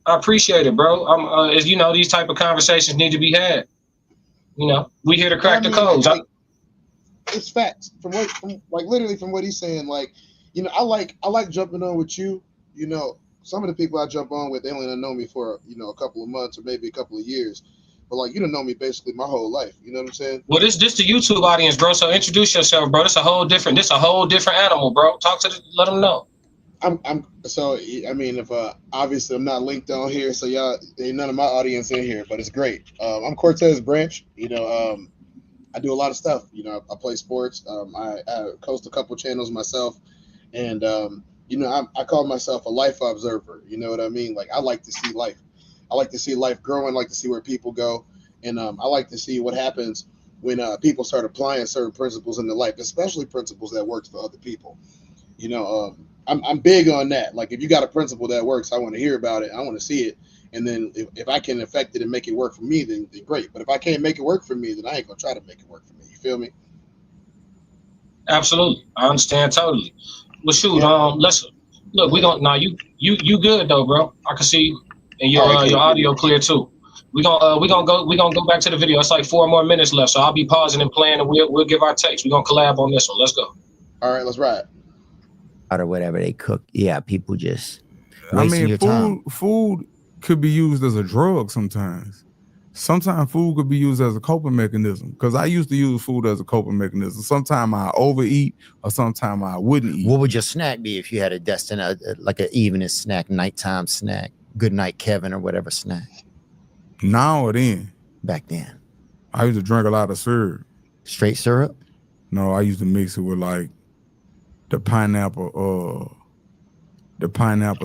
I appreciate it, bro. As you know, these type of conversations need to be had. You know, we here to crack the codes. It's facts from what he's saying. Like, you know, I like jumping on with you. You know, some of the people I jump on with, they only know me for, you know, a couple of months or maybe a couple of years. But like, you don't know me basically my whole life. You know what I'm saying? Well, this the YouTube audience, bro. So introduce yourself, bro. This a whole different animal, bro. Let them know. If obviously I'm not linked on here, so y'all ain't none of my audience in here, but it's great. I'm Cortez Branch. You know, I do a lot of stuff. You know, I play sports. I host a couple channels myself, and you know, I call myself a life observer. You know what I mean? Like, I like to see life. I like to see life growing. I like to see where people go, and I like to see what happens when people start applying certain principles in their life, especially principles that work for other people. You know, I'm big on that. Like, if you got a principle that works, I want to hear about it. I want to see it. And then if I can affect it and make it work for me, then great. But if I can't make it work for me, then I ain't going to try to make it work for me. You feel me? Absolutely. I understand totally. Well, shoot, let's look, you good though, bro. I can see you, and your audio clear too. We're gonna go back to the video. It's like 4 more minutes left. So I'll be pausing and playing, and we'll give our takes. We're gonna collab on this one. Let's go. All right, let's ride. Or whatever they cook. Yeah, people just wasting your food, time. Food could be used as a drug sometimes. Sometimes food could be used as a coping mechanism. Because I used to use food as a coping mechanism. Sometimes I overeat, or sometimes I wouldn't eat. What would your snack be if you had a like an evening snack, nighttime snack, good night Kevin or whatever snack? Now or then? Back then. I used to drink a lot of syrup. Straight syrup? No, I used to mix it with like the pineapple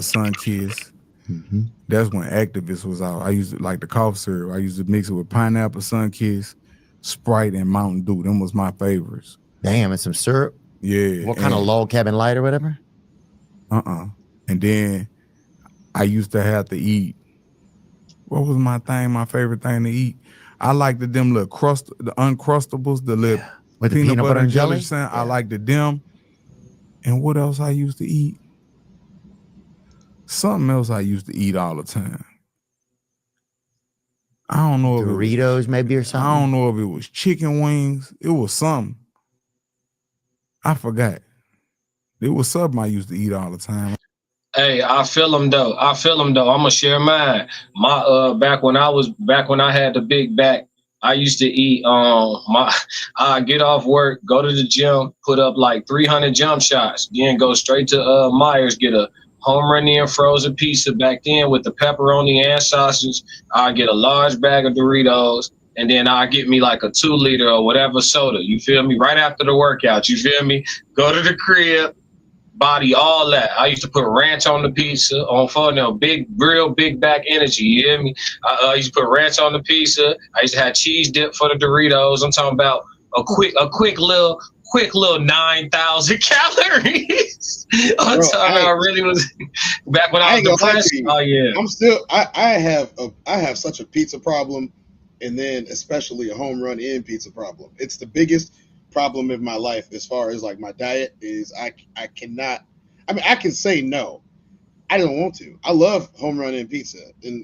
sun kiss. Mm-hmm. That's when Activist was out. I used to like the cough syrup. I used to mix it with pineapple sun kiss, Sprite, and Mountain Dew. Them was my favorites. Damn, and some syrup? Yeah. What kind of log cabin light or whatever? And then I used to have to eat. What was my favorite thing to eat? I liked them little the Uncrustables, the little with peanut butter and jelly. I liked them. And what else I used to eat? something else I used to eat all the time. I don't know if Doritos maybe or something. I don't know if it was chicken wings. It was something. I forgot. It was something I used to eat all the time. Hey, I feel them though. I'm gonna share mine. My back when I had the big back, I used to eat I get off work, go to the gym, put up like 300 jump shots, then go straight to Myers, get a home run in frozen pizza back then with the pepperoni and sausage. I get a large bag of Doritos, and then I get me like a 2 liter or whatever soda. You feel me? Right after the workout, you feel me? Go to the crib. Body, all that. I used to put ranch on the pizza on fun, real big back energy. You hear me? I used to put ranch on the pizza. I used to have cheese dip for the Doritos. I'm talking about a quick little 9,000 calories. I'm Bro, talking about I really was back when I was depressed. Oh yeah. I'm still. I have such a pizza problem, and then especially a home run in pizza problem. It's the biggest problem in my life as far as like my diet is I cannot. I mean, I can say no. I don't want to. I love home run in pizza, and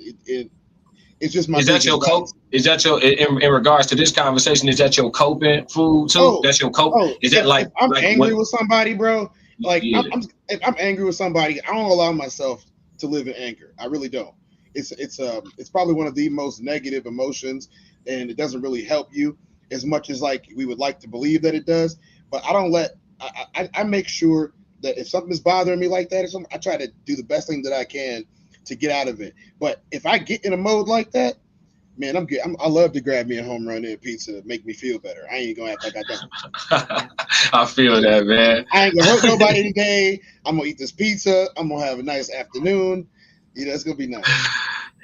it's just my. Is that your cope? Is that your in regards to this conversation? Is that your coping food too? That's your cope. Is that if I'm like angry what? with somebody, bro? Like Yeah. if I'm angry with somebody, I don't allow myself to live in anger. I really don't. It's probably one of the most negative emotions, and it doesn't really help you as much as like we would like to believe that it does. But I don't let. I make sure that if something is bothering me like that or something, I try to do the best thing that I can to get out of it. But if I get in a mode like that, man, I'm good. I love to grab me a home run in pizza to make me feel better. I ain't gonna act like I don't. I feel that, man. I ain't gonna hurt nobody today. I'm gonna eat this pizza. I'm gonna have a nice afternoon. It's gonna be nice.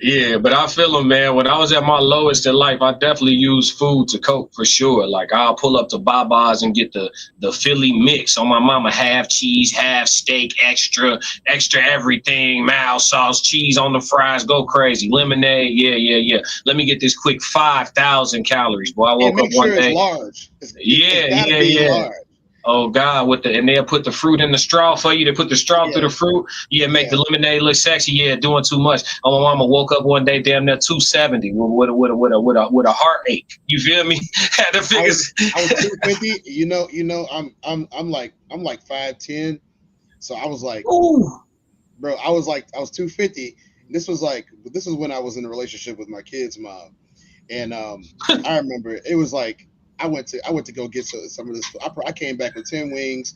Yeah, but I feel them, man. When I was at my lowest in life, I definitely used food to cope for sure. Like I'll pull up to Baba's and get the Philly mix on my mama, half cheese, half steak, extra everything, mild sauce, cheese on the fries, go crazy, lemonade, yeah. Let me get this quick 5,000 calories, boy. I woke up one day. It's large. Yeah. Large. Oh God, and they'll put the fruit in the straw for you. They put the straw through the fruit. Yeah, make the lemonade look sexy. Yeah, doing too much. Oh, my mama woke up one day damn near 270 with a heartache. You feel me? Had to figure. I was 250. I'm like 5'10", so I was like, ooh, bro. I was 250. This was when I was in a relationship with my kid's mom, and I remember it was like. I went to go get some of this. I came back with 10 wings,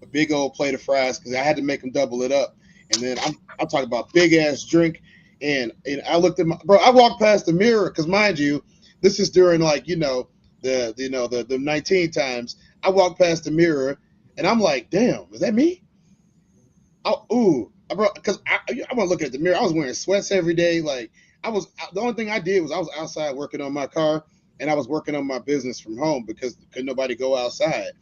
a big old plate of fries because I had to make them double it up. And then I'm talking about big ass drink. And I looked at I walked past the mirror because mind you, this is during like the 19 times. I walked past the mirror and I'm like, damn, is that me? Because I wasn't looking at the mirror. I was wearing sweats every day. Like the only thing I did was I was outside working on my car. And I was working on my business from home because couldn't nobody go outside.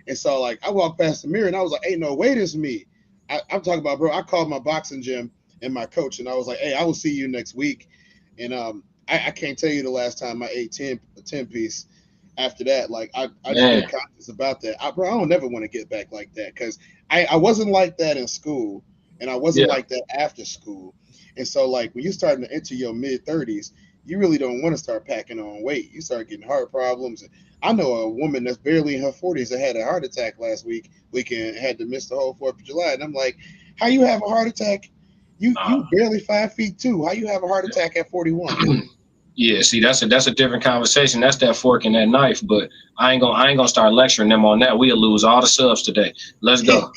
And so like I walked past the mirror and I was like, hey, no way, this is me. I'm talking about, bro, I called my boxing gym and my coach and I was like, hey, I will see you next week. And I can't tell you the last time I ate 10 piece after that. Like I just been conscious about that. I don't never want to get back like that because I wasn't like that in school and I wasn't like that after school. And so like when you're starting to enter your mid 30s, you really don't want to start packing on weight. You start getting heart problems. I know a woman that's barely in her 40s that had a heart attack last weekend, had to miss the whole 4th of July. And I'm like, how you have a heart attack? You barely 5'2". How you have a heart attack at 41? Yeah, see, that's a different conversation. That's that fork and that knife. But I ain't gonna start lecturing them on that. We'll lose all the subs today. Let's go.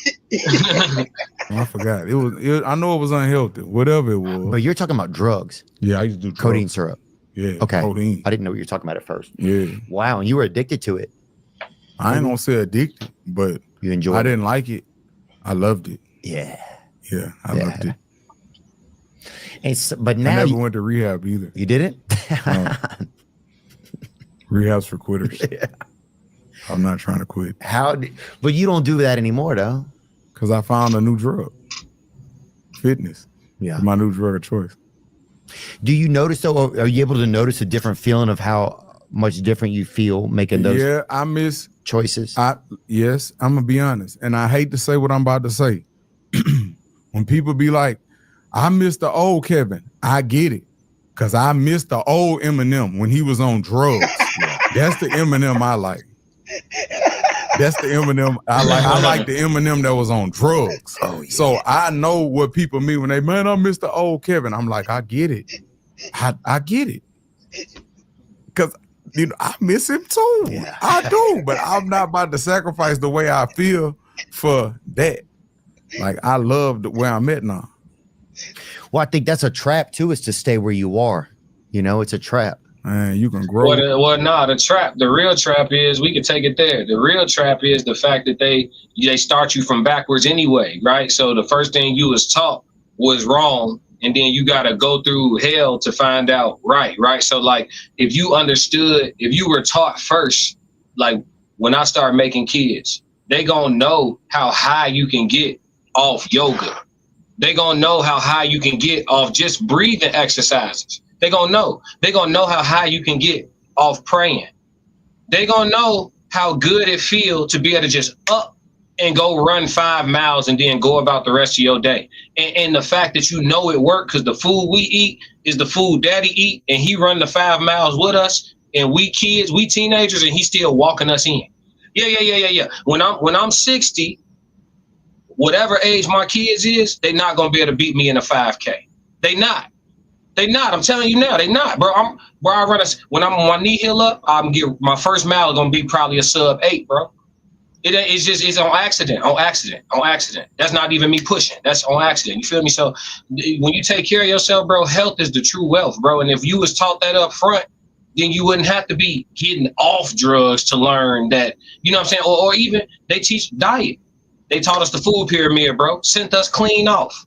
I forgot. I know it was unhealthy, whatever it was. But you're talking about drugs. Yeah, I used to do codeine syrup. Yeah. Okay. Codeine. I didn't know what you were talking about at first. Yeah. Wow, and you were addicted to it. I ain't gonna say addicted, but you enjoyed it. I didn't like it. I loved it. Yeah. Yeah, I loved it. But now I never went to rehab either. You didn't? Rehab's for quitters. Yeah. I'm not trying to quit. But you don't do that anymore, though. Because I found a new drug. Fitness. Yeah. My new drug of choice. Do you notice, though, are you able to notice a different feeling of how much different you feel making those I miss choices? Yes, I'm going to be honest. And I hate to say what I'm about to say. When people be like, I miss the old Kevin. I get it. Cause I miss the old Eminem when he was on drugs. That's the Eminem I like. That's the Eminem I like. I like the Eminem that was on drugs. Oh, yeah. So I know what people mean when they, man, I miss the old Kevin. I'm like, I get it. I get it. Cause you know, I miss him too. Yeah. I do, but I'm not about to sacrifice the way I feel for that. Like I love where I'm at now. Well, I think that's a trap too, is to stay where you are. You know, it's a trap. Man, you can grow. The real trap is, we can take it there. The real trap is the fact that they start you from backwards anyway, right? So the first thing you was taught was wrong, and then you got to go through hell to find out right? So like, if you were taught first, like when I start making kids, they gonna know how high you can get off yoga. They gonna know how high you can get off just breathing exercises. They gonna know how high you can get off praying. They gonna know how good it feels to be able to just up and go run 5 miles and then go about the rest of your day. And the fact that you know it worked, because the food we eat is the food daddy eat, and he run the 5 miles with us, and we kids, we teenagers, and he's still walking us in. Yeah. When I'm 60, whatever age my kids is, they not gonna be able to beat me in a 5K. They not. I'm telling you now, they not, bro. When I'm on my knee heel up, my first mile gonna be probably a sub 8, bro. It's on accident. That's not even me pushing. That's on accident. You feel me? So when you take care of yourself, bro, health is the true wealth, bro. And if you was taught that up front, then you wouldn't have to be getting off drugs to learn that, you know what I'm saying? Or even they teach diet. They taught us the food pyramid, bro. Sent us clean off.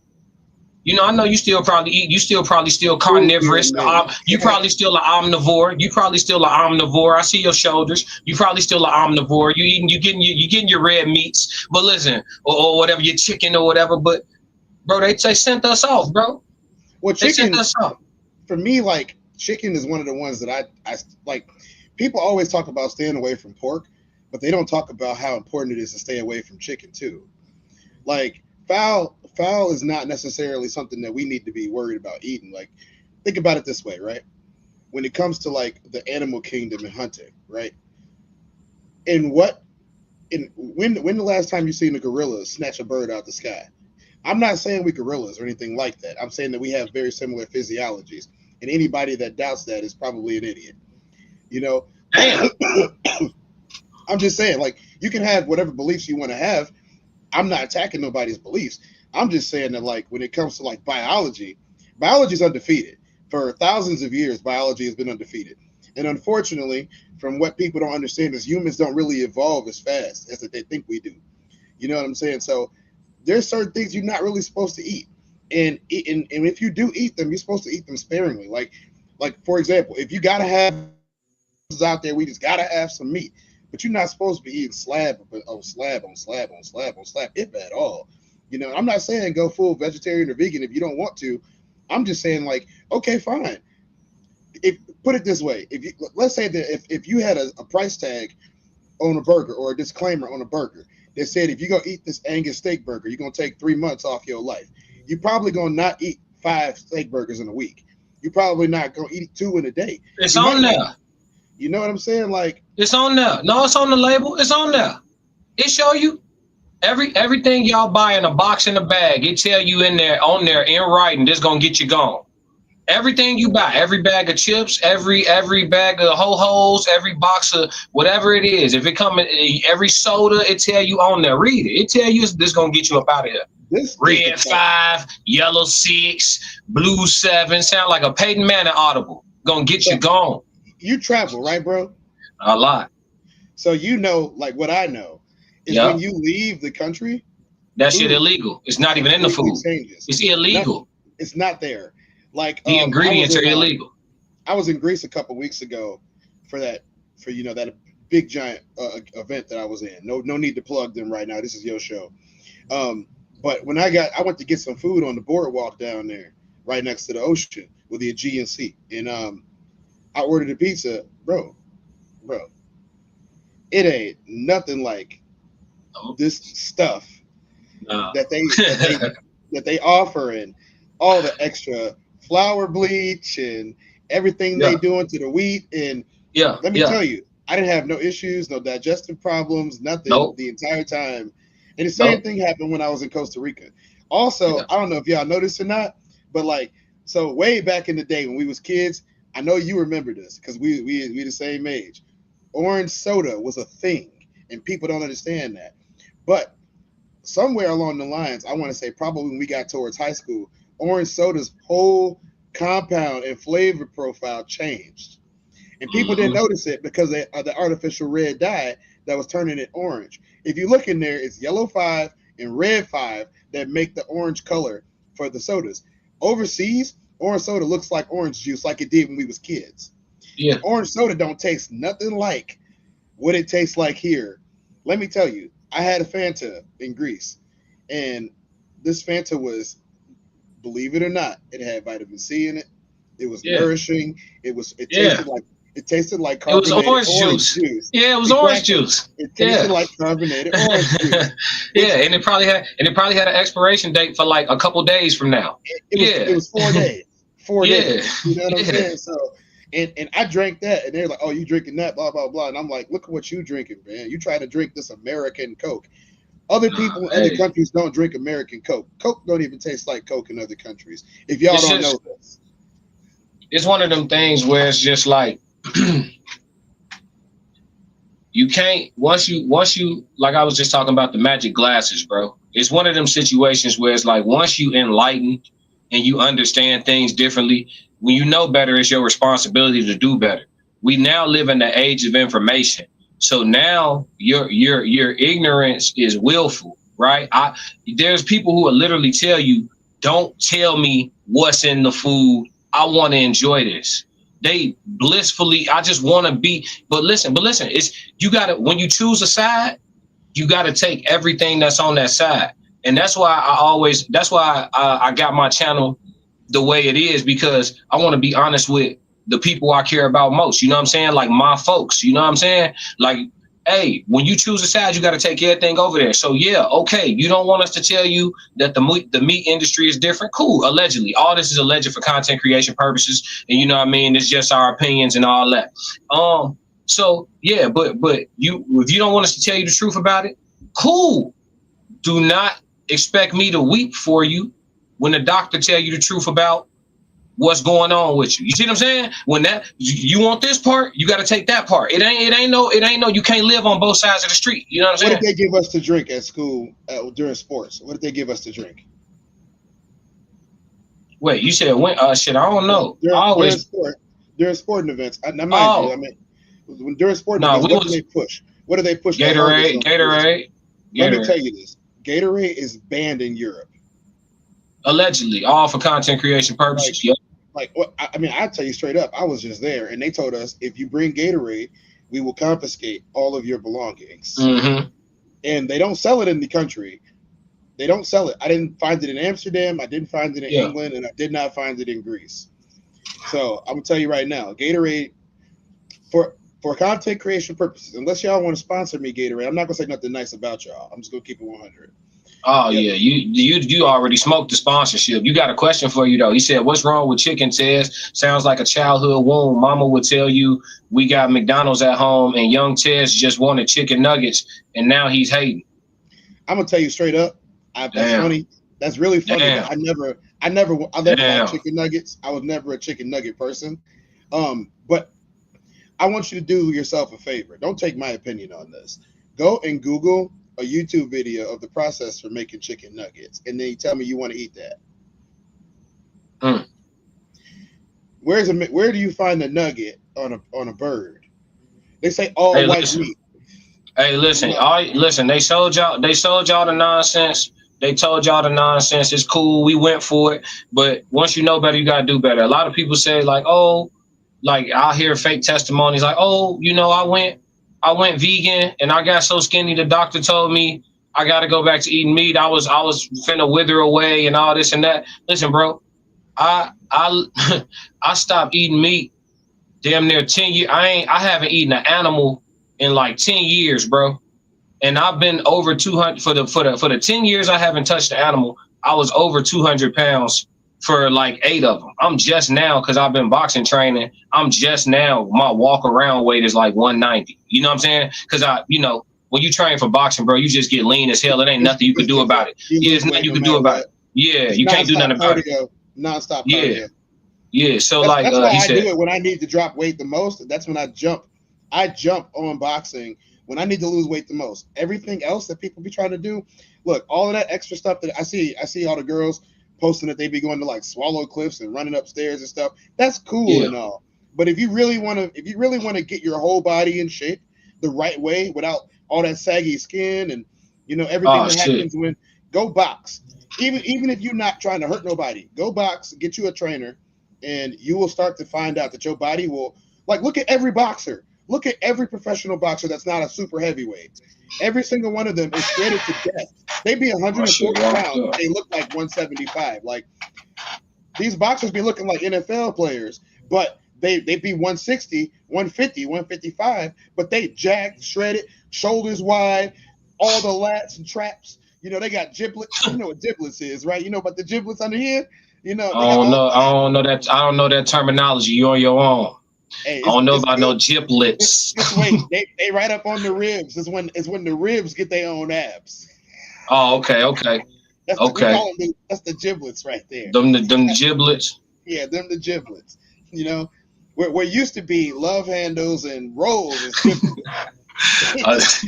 You know, I know you still probably eat. You still carnivorous. You probably still an omnivore. I see your shoulders. You probably still an omnivore. You getting your red meats. But listen, or whatever, your chicken or whatever. But bro, they sent us off, bro. Well, they chicken sent us off. For me, like chicken is one of the ones that I like. People always talk about staying away from pork, but they don't talk about how important it is to stay away from chicken too. Like fowl is not necessarily something that we need to be worried about eating. Like, think about it this way, right? When it comes to like the animal kingdom and hunting, right? When the last time you seen a gorilla snatch a bird out the sky? I'm not saying we gorillas or anything like that. I'm saying that we have very similar physiologies, and anybody that doubts that is probably an idiot. You know, I'm just saying, like, you can have whatever beliefs you want to have. I'm not attacking nobody's beliefs. I'm just saying that, like, when it comes to like biology is undefeated. For thousands of years, biology has been undefeated. And unfortunately, from what people don't understand is humans don't really evolve as fast as they think we do. You know what I'm saying? So there's certain things you're not really supposed to eat. And if you do eat them, you're supposed to eat them sparingly. Like for example, if you gotta have out there, we just gotta have some meat. But you're not supposed to be eating slab on slab, if at all. You know, I'm not saying go full vegetarian or vegan if you don't want to. I'm just saying, like, okay, fine. Put it this way: let's say that if you had a price tag on a burger or a disclaimer on a burger that said if you go eat this Angus steak burger, you're gonna take 3 months off your life. You're probably gonna not eat 5 steak burgers in a week. You're probably not gonna eat 2 in a day. It's on there. You know what I'm saying? Like, it's on there. No, it's on the label. It's on there. It show you everything y'all buy in a box in a bag. It tell you on there in writing, this gonna get you gone. Everything you buy, every bag of chips, every bag of ho-hos, every box of whatever it is. If it come in every soda, it tell you on there. Read it. It tell you this gonna get you up out of here. Red 5, yellow 6, blue 7. Sound like a Peyton Manning audible. Gonna get you gone. You travel, right, bro? A lot. So you know, like what I know is when you leave the country, that shit illegal. It's not even in the food. It's illegal. It's not there. Like the ingredients are illegal. I was in Greece a couple weeks ago for that big giant event that I was in. No need to plug them right now. This is your show. But when I went to get some food on the boardwalk down there, right next to the ocean with the Aegean Sea, and I ordered a pizza, bro. It ain't nothing like this stuff that they offer, and all the extra flour bleach and everything they doing to the wheat. And let me tell you, I didn't have no issues, no digestive problems, nothing the entire time. And the same thing happened when I was in Costa Rica. Also, I don't know if y'all noticed or not, but like, so way back in the day when we was kids, I know you remember this because we the same age. Orange soda was a thing, and people don't understand that. But somewhere along the lines, I want to say probably when we got towards high school, orange soda's whole compound and flavor profile changed. And people didn't notice it because of the artificial red dye that was turning it orange. If you look in there, it's yellow 5 and red 5 that make the orange color for the sodas. Overseas, orange soda looks like orange juice like it did when we was kids. Yeah. Orange soda don't taste nothing like what it tastes like here. Let me tell you, I had a Fanta in Greece, and this Fanta was, believe it or not, it had vitamin C in it. It was nourishing. It tasted like carbonated orange juice. Yeah, it was orange juice. It tasted like carbonated orange juice. And it probably had an expiration date for like a couple days from now. It was 4 days. 4 days. You know what I'm saying? So and I drank that, and they're like, "Oh, you drinking that?" Blah blah blah. And I'm like, "Look at what you drinking, man. You try to drink this American Coke. Other people in other countries don't drink American Coke. Coke don't even taste like Coke in other countries. If y'all don't know this, it's one of them things where it's just like you can't once you like I was just talking about the magic glasses, bro. It's one of them situations where it's like once you enlighten and you understand things differently, when you know better, it's your responsibility to do better. We now live in the age of information. So now your ignorance is willful, right? There's people who will literally tell you, don't tell me what's in the food. I want to enjoy this. They blissfully, I just want to be, but listen, you gotta, when you choose a side, you gotta take everything that's on that side. And that's why I got my channel the way it is, because I want to be honest with the people I care about most. You know what I'm saying? Like my folks, you know what I'm saying? Like, hey, when you choose a side, you got to take everything over there. So yeah, okay, you don't want us to tell you that the meat industry is different. Cool, allegedly. All this is alleged for content creation purposes. And you know what I mean? It's just our opinions and all that. So yeah, but if you don't want us to tell you the truth about it, cool. Do not expect me to weep for you when the doctor tell you the truth about what's going on with you. You see what I'm saying? When that you want this part, you got to take that part. It ain't no, you can't live on both sides of the street. You know what I'm saying? What did they give us to drink at school during sports? What did they give us to drink? Wait, you said when? Shit, I don't know. During sporting events. During sporting events, what do they push? What do they push? Gatorade. Let me tell you this. Gatorade is banned in Europe. Allegedly, all for content creation purposes. I tell you straight up, I was just there, and they told us if you bring Gatorade, we will confiscate all of your belongings. Mm-hmm. And they don't sell it in the country. They don't sell it. I didn't find it in Amsterdam. I didn't find it in England, and I did not find it in Greece. So I'm gonna tell you right now, Gatorade for content creation purposes. Unless y'all want to sponsor me, Gatorade, I'm not gonna say nothing nice about y'all. I'm just gonna keep it 100. Oh yeah, you already smoked the sponsorship. You got a question for you though. He said, "What's wrong with chicken, Tez? Sounds like a childhood wound. Mama would tell you we got McDonald's at home, and young Tez just wanted chicken nuggets, and now he's hating." I'm gonna tell you straight up. That's funny. That's really funny. I never liked chicken nuggets. I was never a chicken nugget person. But I want you to do yourself a favor. Don't take my opinion on this. Go and Google a YouTube video of the process for making chicken nuggets, and then you tell me you want to eat that. Where do you find the nugget on a bird? They say all white meat. Hey, listen, they sold y'all the nonsense. They told y'all the nonsense. It's cool. We went for it. But once you know better, you got to do better. A lot of people say like, oh, like I'll hear fake testimonies like, oh, you know, I went vegan and I got so skinny. The doctor told me I got to go back to eating meat. I was finna wither away and all this and that. Listen, bro, I stopped eating meat damn near 10 years. I haven't eaten an animal in like 10 years, bro. And I've been over 200 for the 10 years I haven't touched an animal. I was over 200 pounds for like 8 of them. I'm just now, because I've been boxing training, I'm just now, my walk around weight is like 190. You know what I'm saying? Because when you train for boxing, bro, you just get lean as hell. It ain't nothing you can do about it. Yeah, there's nothing you can do about it. Yeah, you can't do nothing about it. Non-stop cardio. Yeah. So that's why he I said, do it when I need to drop weight the most. That's when I jump. I jump on boxing when I need to lose weight the most. Everything else that people be trying to do, look, all of that extra stuff that I see all the girls posting that they be going to like Swallow Cliffs and running upstairs and stuff. That's cool and all. But if you really want to get your whole body in shape the right way without all that saggy skin and everything that happens when go box. Even if you're not trying to hurt nobody, go box, get you a trainer, and you will start to find out that your body will look at every boxer. Look at every professional boxer that's not a super heavyweight. Every single one of them is shredded to death. They be 140 pounds, but they look like 175. Like these boxers be looking like NFL players, but they be 160, 150, 155, but they jacked, shredded, shoulders wide, all the lats and traps. They got giblets. You know what giblets is, right? You know about the giblets under here? I don't know that terminology. You're on your own. Hey, I don't know about no giblets. Just wait, they right up on the ribs. It's when the ribs get their own abs. Oh, okay. That's the giblets right there. Them giblets. Yeah, them the giblets. Where used to be love handles and rolls and giblets.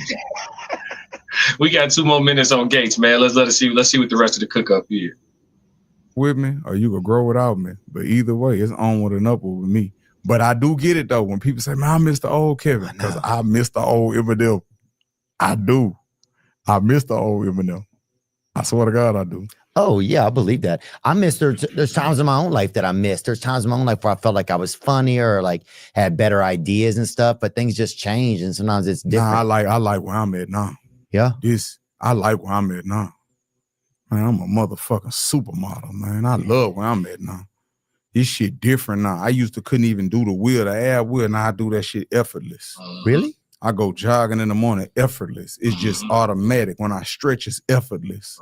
We got 2 more minutes on Gates, man. Let's see what the rest of the cook up here. With me, or you could grow without me. But either way, it's onward and upward with me. But I do get it though when people say, "Man, I miss the old Kevin," because I miss the old Eminem. I do. I miss the old Eminem. I swear to God, I do. Oh yeah, I believe that. I miss there's times in my own life that I missed. There's times in my own life where I felt like I was funnier or like had better ideas and stuff, but things just change and sometimes it's different. Nah, I like where I'm at now. Yeah. I like where I'm at now. Man, I'm a motherfucking supermodel, man. I love where I'm at now. This shit different now. I used to couldn't even do the ab wheel. Now I do that shit effortless. Really? I go jogging in the morning, effortless. It's just automatic. When I stretch, it's effortless.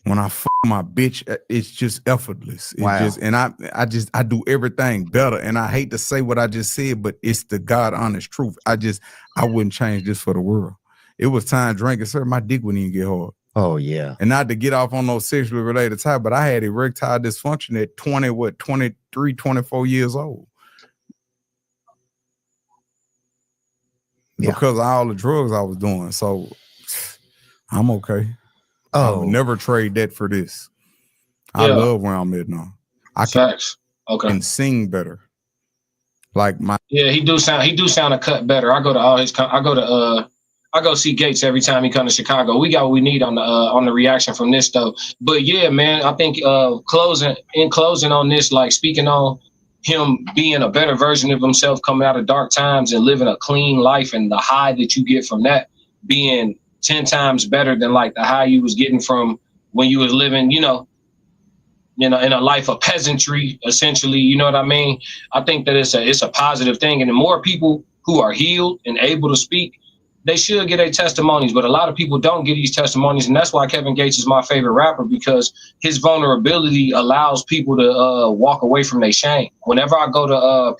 When I fuck my bitch, it's just effortless. I do everything better. And I hate to say what I just said, but it's the God honest truth. I wouldn't change this for the world. It was time drinking, sir. My dick wouldn't even get hard. Oh yeah. And not to get off on those sexually related type, but I had erectile dysfunction at 23, 24 years old. Because of all the drugs I was doing. So I'm okay. I would never trade that for this. I love where I'm at now. I can sing better. He do sound a cut better. I go see Gates every time he come to Chicago. We got what we need on the reaction from this though. But yeah, man, I think closing on this, like speaking on him being a better version of himself coming out of dark times and living a clean life, and the high that you get from that being 10 times better than like the high you was getting from when you was living, in a life of peasantry, essentially. You know what I mean? I think that it's a positive thing, and the more people who are healed and able to speak, they should get their testimonies, but a lot of people don't get these testimonies, and that's why Kevin Gates is my favorite rapper, because his vulnerability allows people to walk away from their shame. Whenever I go to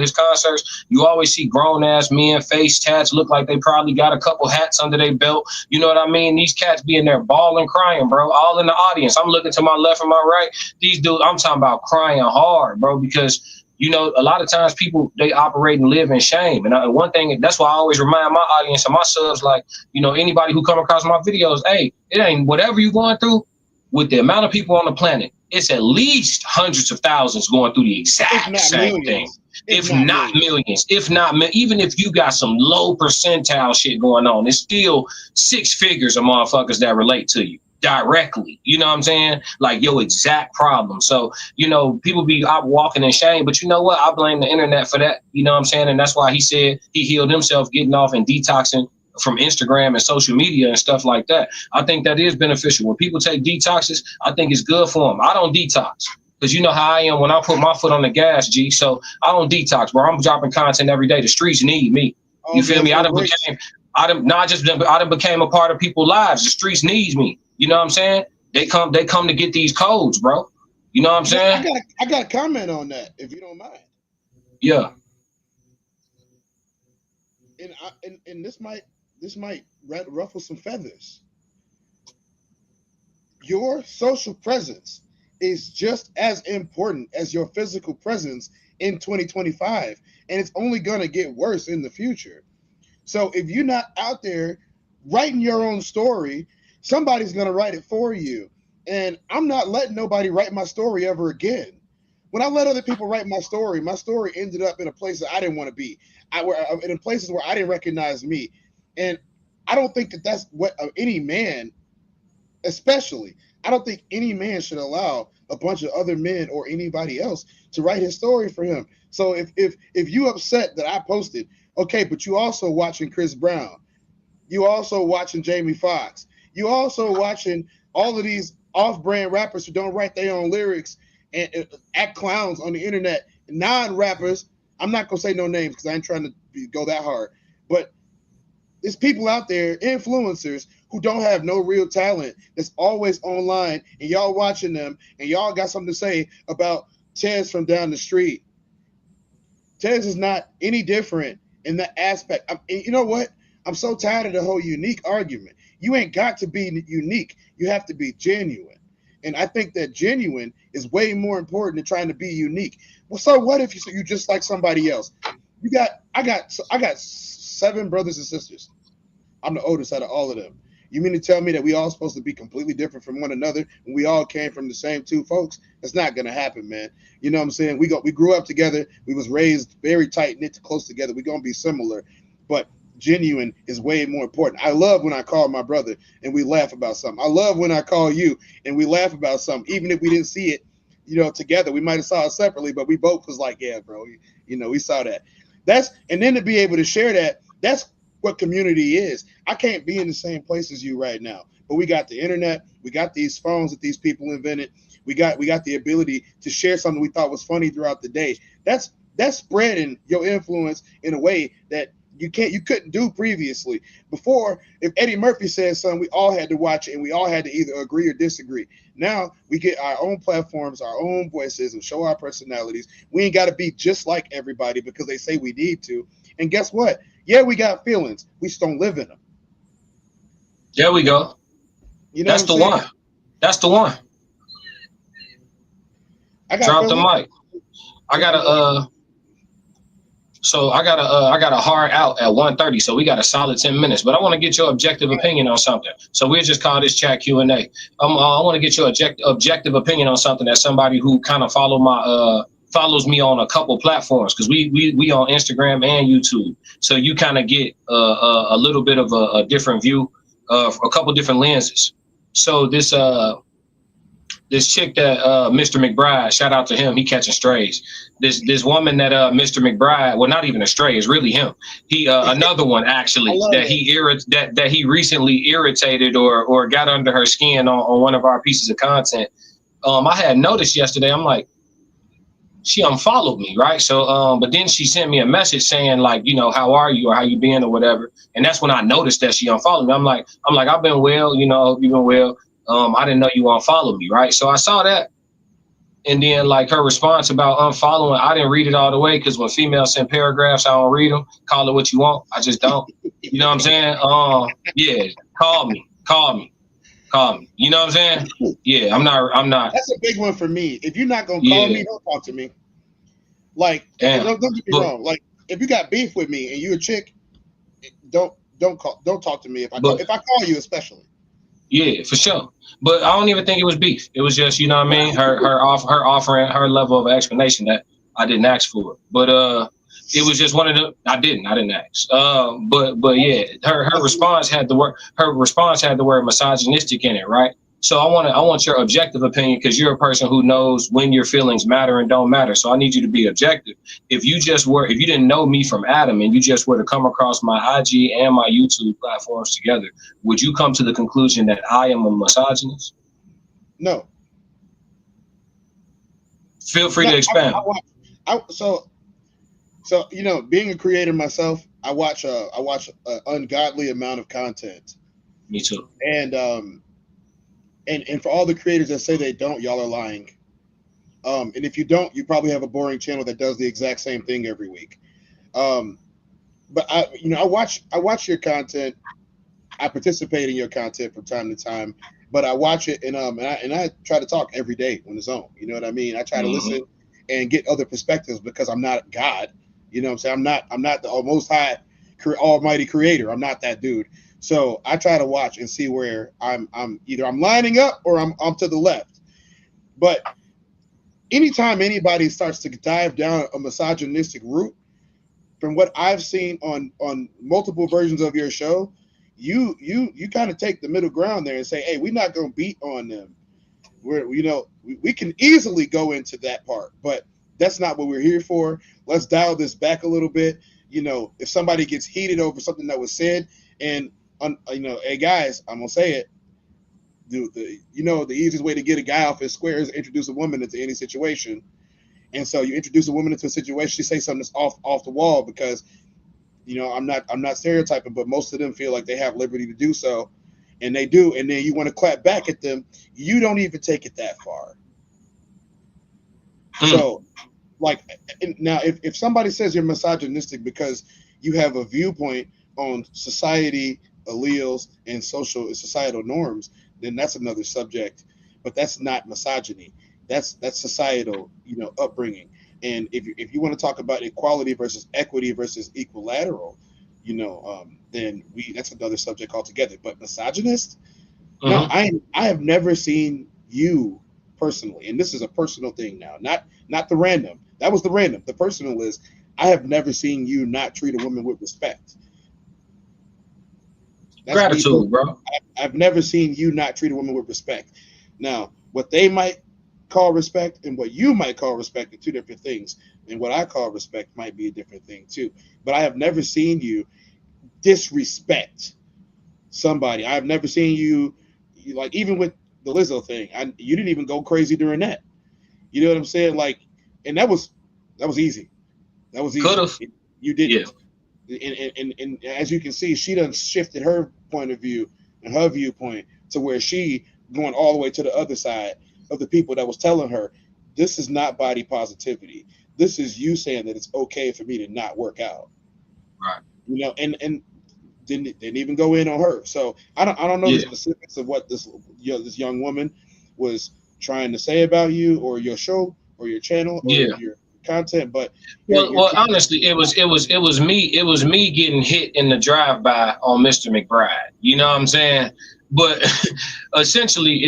his concerts, you always see grown ass men, face tats, look like they probably got a couple hats under their belt. You know what I mean? These cats be in there bawling, crying, bro, all in the audience. I'm looking to my left and my right. These dudes, I'm talking about crying hard, bro, because a lot of times people, they operate and live in shame. And one thing, that's why I always remind my audience and my subs, like, anybody who come across my videos, hey, it ain't whatever you're going through with the amount of people on the planet. It's at least hundreds of thousands going through the exact same thing. If not millions, even if you got some low percentile shit going on, it's still 6 figures of motherfuckers that relate to you directly. You know what I'm saying? Like your exact problem. So, people be out walking in shame, but you know what? I blame the internet for that. You know what I'm saying? And that's why he said he healed himself getting off and detoxing from Instagram and social media and stuff like that. I think that is beneficial. When people take detoxes, I think it's good for them. I don't detox because you know how I am when I put my foot on the gas, G. So I don't detox, bro. I'm dropping content every day. The streets need me. You feel me? I done became a part of people's lives. The streets needs me. You know what I'm saying? They come to get these codes, bro. You know what I'm saying? I got a comment on that, if you don't mind. Yeah. And this might ruffle some feathers. Your social presence is just as important as your physical presence in 2025, and it's only going to get worse in the future. So if you're not out there writing your own story, somebody's going to write it for you. And I'm not letting nobody write my story ever again. When I let other people write my story ended up in a place that I didn't want to be. In places where I didn't recognize me. And I don't think that that's what any man, especially, I don't think any man should allow a bunch of other men or anybody else to write his story for him. So if you upset that I posted, okay, but you also watching Chris Brown, you also watching Jamie Foxx, you also watching all of these off-brand rappers who don't write their own lyrics and act clowns on the internet, non-rappers. I'm not gonna say no names because I ain't trying to go that hard, but there's people out there, influencers, who don't have no real talent, that's always online, and y'all watching them, and y'all got something to say about Tez from down the street. Tez is not any different in that aspect. You know what? I'm so tired of the whole unique argument. You ain't got to be unique. You have to be genuine. And I think that genuine is way more important than trying to be unique. Well, so what if you just like somebody else? I got 7 brothers and sisters. I'm the oldest out of all of them. You mean to tell me that we all supposed to be completely different from one another and we all came from the same 2 folks? That's not gonna happen, man. You know what I'm saying? We grew up together. We was raised very tight knit, close together. We're gonna be similar, but genuine is way more important. I love when I call my brother and we laugh about something. I love when I call you and we laugh about something, even if we didn't see it, together. We might have saw it separately, but we both was like, yeah, bro, we saw that. And then to be able to share that, that's what community is. I can't be in the same place as you right now, but we got the internet, we got these phones that these people invented, we got the ability to share something we thought was funny throughout the day. That's spreading your influence in a way that you couldn't do previously. Before, if Eddie Murphy said something, we all had to watch it and we all had to either agree or disagree. Now we get our own platforms, our own voices, and show our personalities. We ain't got to be just like everybody because they say we need to. And guess what? Yeah, we got feelings. We just don't live in them. There we go. That's the one. That's the one. Drop the mic. I got a hard out at 1:30, so we got a solid 10 minutes. But I want to get your objective opinion on something. So we'll just call this chat Q&A. I want to get your objective opinion on something as somebody who kind of follows me on a couple platforms, because we on Instagram and YouTube. So you kind of get a little bit of a different view of a couple different lenses. So this chick that Mr. McBride, shout out to him, he catching strays. This woman that Mr. McBride, well, not even a stray, it's really him. He another one actually that he recently irritated or got under her skin on one of our pieces of content. I had noticed yesterday, I'm like, she unfollowed me, right? So but then she sent me a message saying, like, how are you or how you been or whatever. And that's when I noticed that she unfollowed me. I'm like, I've been well, hope you've been well. I didn't know you unfollowed me, right? So I saw that. And then like her response about unfollowing, I didn't read it all the way, because when females send paragraphs, I don't read them. Call it what you want. I just don't. You know what I'm saying? Yeah, call me. You know what I'm saying? Yeah, I'm not. That's a big one for me. If you're not gonna call me, don't talk to me. Like, don't get me wrong. Like, if you got beef with me and you're a chick, don't talk to me. If I call you, especially. Yeah, for sure. But I don't even think it was beef. It was just, you know what I mean, her offering her level of explanation that I didn't ask for. But it was just one of the I didn't ask. But yeah, her response had the word misogynistic in it, right? So I want your objective opinion, because you're a person who knows when your feelings matter and don't matter. So I need you to be objective. If you didn't know me from Adam and you just were to come across my IG and my YouTube platforms together, would you come to the conclusion that I am a misogynist? No. Feel free to expand. So being a creator myself, I watch an ungodly amount of content. Me too. And And for all the creators that say they don't, y'all are lying. And if you don't, you probably have a boring channel that does the exact same thing every week. But I watch your content. I participate in your content from time to time, but I watch it and I try to talk every day when it's on. You know what I mean? I try to listen and get other perspectives because I'm not God. You know what I'm saying? I'm not the most high almighty creator. I'm not that dude. So I try to watch and see where I'm either I'm lining up or I'm to the left. But anytime anybody starts to dive down a misogynistic route, from what I've seen on multiple versions of your show, you kind of take the middle ground there and say, hey, we're not going to beat on them. We can easily go into that part, but that's not what we're here for. Let's dial this back a little bit. If somebody gets heated over something that was said, and hey guys, I'm gonna say it. The easiest way to get a guy off his square is to introduce a woman into any situation. And so you introduce a woman into a situation, she say something that's off the wall because, I'm not stereotyping, but most of them feel like they have liberty to do so, and they do. And then you want to clap back at them. You don't even take it that far. So, like, now if somebody says you're misogynistic because you have a viewpoint on society, alleles, and societal norms, then that's another subject. But that's not misogyny. That's societal, upbringing. And if you want to talk about equality versus equity versus equilateral, then that's another subject altogether. But misogynist, no, I have never seen you personally, and this is a personal thing now, not the random. That was the random. The personal is I have never seen you not treat a woman with respect. That's Gratitude, bro. I've never seen you not treat a woman with respect. Now, what they might call respect and what you might call respect are two different things. And what I call respect might be a different thing too. But I have never seen you disrespect somebody. I've never seen you, like, even with the Lizzo thing, you didn't even go crazy during that. You know what I'm saying? Like, and that was easy. That was easy. Could've. You didn't. Yeah. And as you can see, she done shifted her point of view and her viewpoint to where she going all the way to the other side of the people that was telling her, this is not body positivity. This is you saying that it's okay for me to not work out. Right. And didn't even go in on her. So I don't know the specifics of what this young woman was trying to say about you or your show or your channel or your content, but well, honestly, it was me getting hit in the drive-by on Mr. McBride. You know what I'm saying? But essentially,